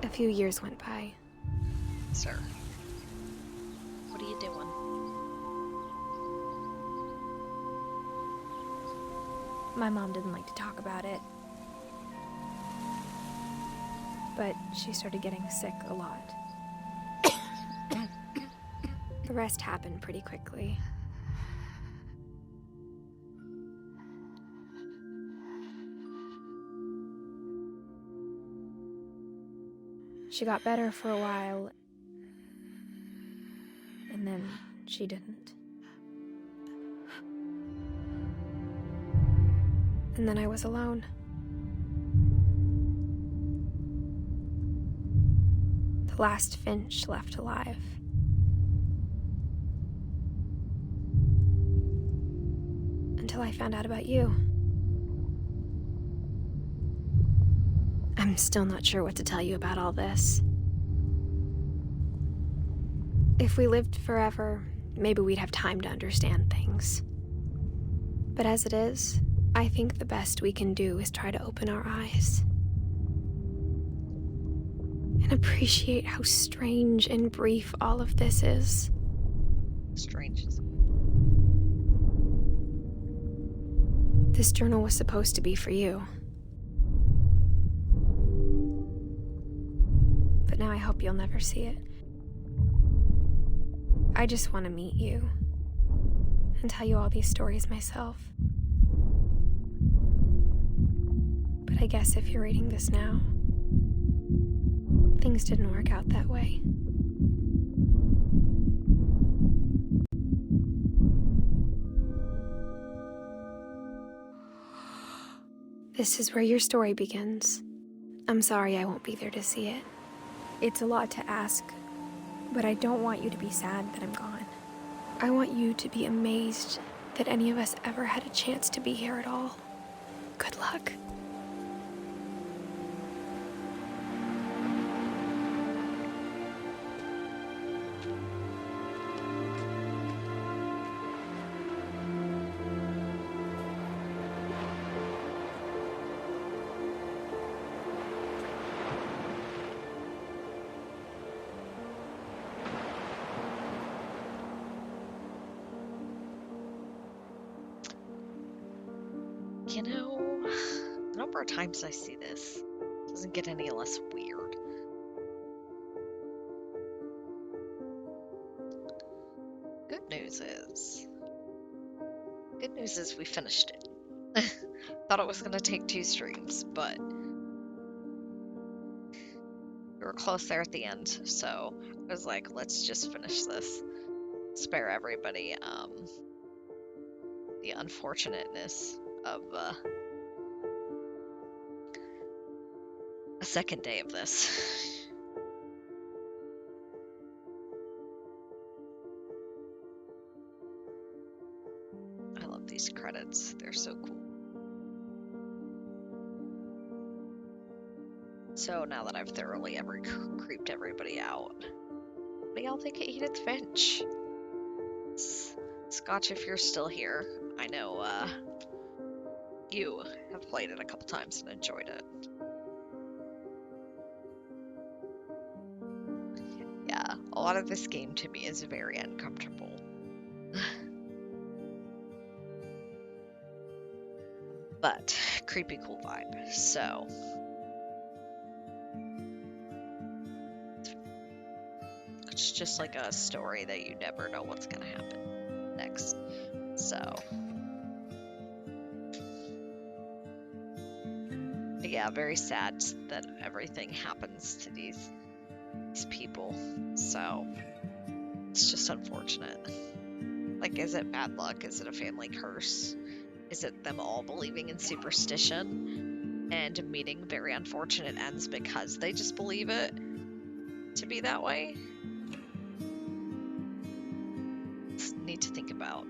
A few years went by. Sir. What are you doing? My mom didn't like to talk about it. But she started getting sick a lot. The rest happened pretty quickly. She got better for a while, and then she didn't. And then I was alone. The last Finch left alive. Until I found out about you. I'm still not sure what to tell you about all this. If we lived forever, maybe we'd have time to understand things. But as it is, I think the best we can do is try to open our eyes. And appreciate how strange and brief all of this is. Strange. This journal was supposed to be for you. But now I hope you'll never see it. I just want to meet you and tell you all these stories myself. But I guess if you're reading this now, things didn't work out that way. This is where your story begins. I'm sorry I won't be there to see it. It's a lot to ask, but I don't want you to be sad that I'm gone. I want you to be amazed that any of us ever had a chance to be here at all. Good luck. You know, the number of times I see this doesn't get any less weird. Good news is we finished it. Thought it was going to take 2 streams, but we were close there at the end, so I was like, let's just finish this. Spare everybody the unfortunateness of a second day of this. I love these credits. They're so cool. So now that I've thoroughly creeped everybody out, what do y'all think of Edith Finch? Scotch, if you're still here, I know you have played it a couple times and enjoyed it. Yeah, a lot of this game to me is very uncomfortable. But creepy cool vibe, so it's just like a story that you never know what's gonna happen next. So yeah, very sad that everything happens to these people. So it's just unfortunate. Like, is it bad luck? Is it a family curse? Is it them all believing in superstition and meeting very unfortunate ends because they just believe it to be that way? It's neat to think about.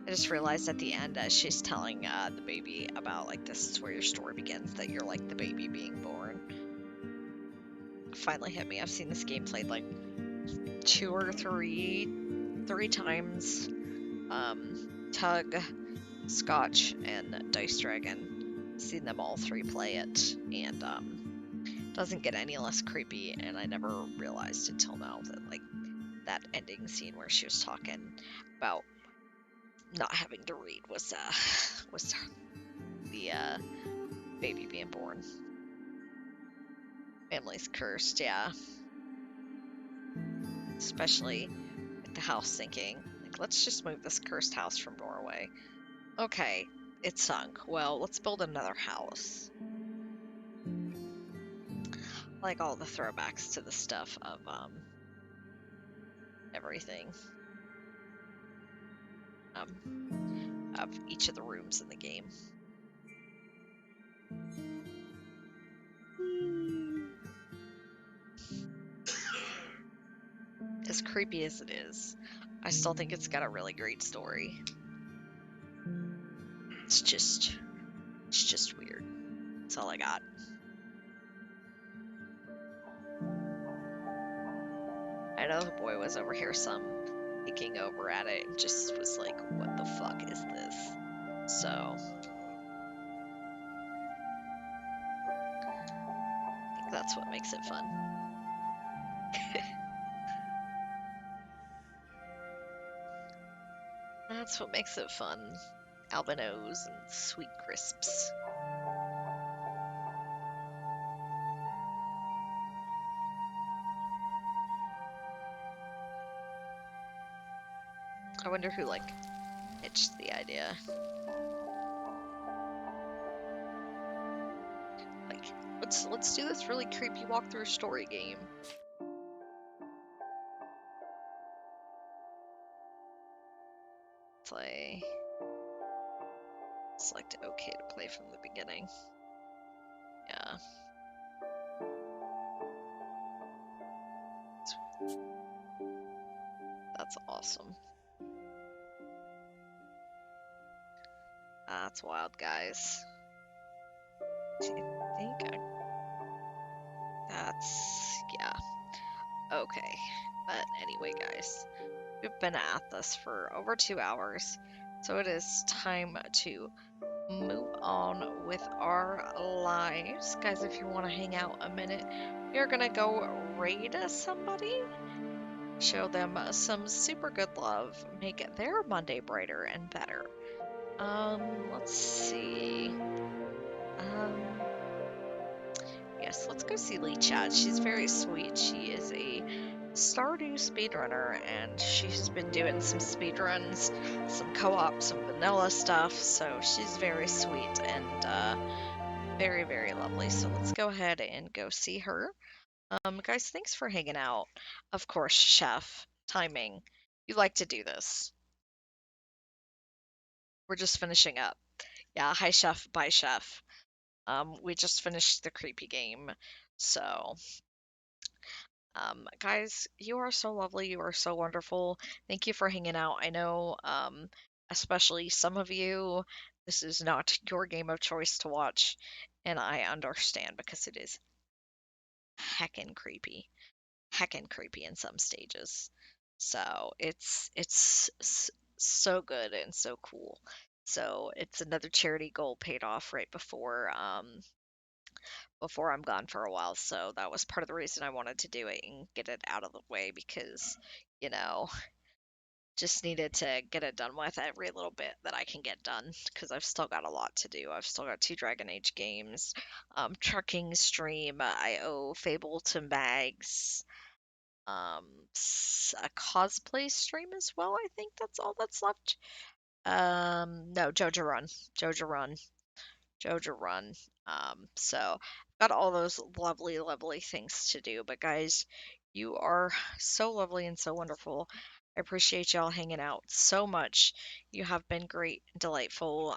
I just realized at the end as she's telling the baby about, like, this is where your story begins, that you're like the baby being born. Finally hit me. I've seen this game played like 2 or 3 times. Tug, Scotch, and Dice Dragon. Seen them all 3 play it, and doesn't get any less creepy. And I never realized until now that, like, that ending scene where she was talking about not having to read was the baby being born. Family's cursed, yeah. Especially with the house sinking. Like, let's just move this cursed house from Norway. Okay, it sunk. Well, let's build another house. Like all the throwbacks to the stuff of everything. Of each of the rooms in the game. As creepy as it is, I still think it's got a really great story. It's just weird. That's all I got. I know the boy was over here peeking over at it and just was like, what the fuck is this? So I think that's what makes it fun. That's what makes it fun. albinos and sweet crisps. I wonder who, like, pitched the idea. Like, let's do this really creepy walkthrough story game. Play. Select OK to play from the beginning. Yeah. That's awesome. That's wild, guys. I think that's, yeah. Okay. But anyway, guys, we've been at this for over 2 hours, so it is time to move on with our lives. Guys, if you want to hang out a minute, we're gonna go raid somebody, show them some super good love, make their Monday brighter and better. Let's see. Yes, let's go see Lee Chat. She's very sweet. She is a Stardew speedrunner, and she's been doing some speedruns, some co-op, some vanilla stuff, so she's very sweet and very, very lovely. So let's go ahead and go see her. Guys, thanks for hanging out. Of course, Chef, timing. You like to do this. We're just finishing up. Yeah, hi, Chef, bye, Chef. We just finished the creepy game, so guys, you are so lovely. You are so wonderful. Thank you for hanging out. I know, especially some of you, this is not your game of choice to watch, and I understand because it is heckin' creepy. Heckin' creepy in some stages. So it's so good and so cool. So it's another charity goal paid off right before I'm gone for a while. So that was part of the reason I wanted to do it and get it out of the way because, you know, just needed to get it done with every little bit that I can get done because I've still got a lot to do. I've still got 2 Dragon Age games, trucking stream. I owe Fable to Mags, a cosplay stream as well. I think that's all that's left. No, Jojo Run, Jojo Run. Jojo Run. So got all those lovely, lovely things to do. But guys, you are so lovely and so wonderful. I appreciate y'all hanging out so much. You have been great and delightful.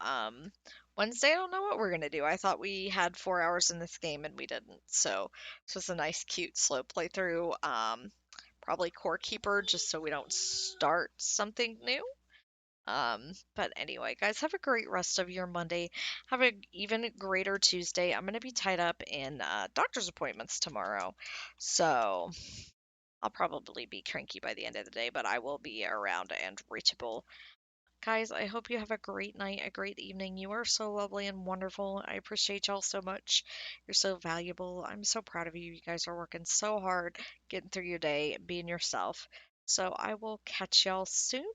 Wednesday, I don't know what we're gonna do. I thought we had 4 hours in this game and we didn't. So this was a nice, cute, slow playthrough. Probably Core Keeper just so we don't start something new. But anyway, guys, have a great rest of your Monday. Have an even greater Tuesday. I'm gonna be tied up in doctor's appointments tomorrow, so I'll probably be cranky by the end of the day, but I will be around and reachable. Guys, I hope you have a great night, a great evening. You are so lovely and wonderful. I appreciate y'all so much. You're so valuable. I'm so proud of you. You guys are working so hard, getting through your day, being yourself. So I will catch y'all soon.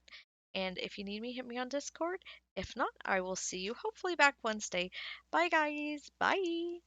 And if you need me, hit me on Discord. If not, I will see you hopefully back Wednesday. Bye, guys. Bye.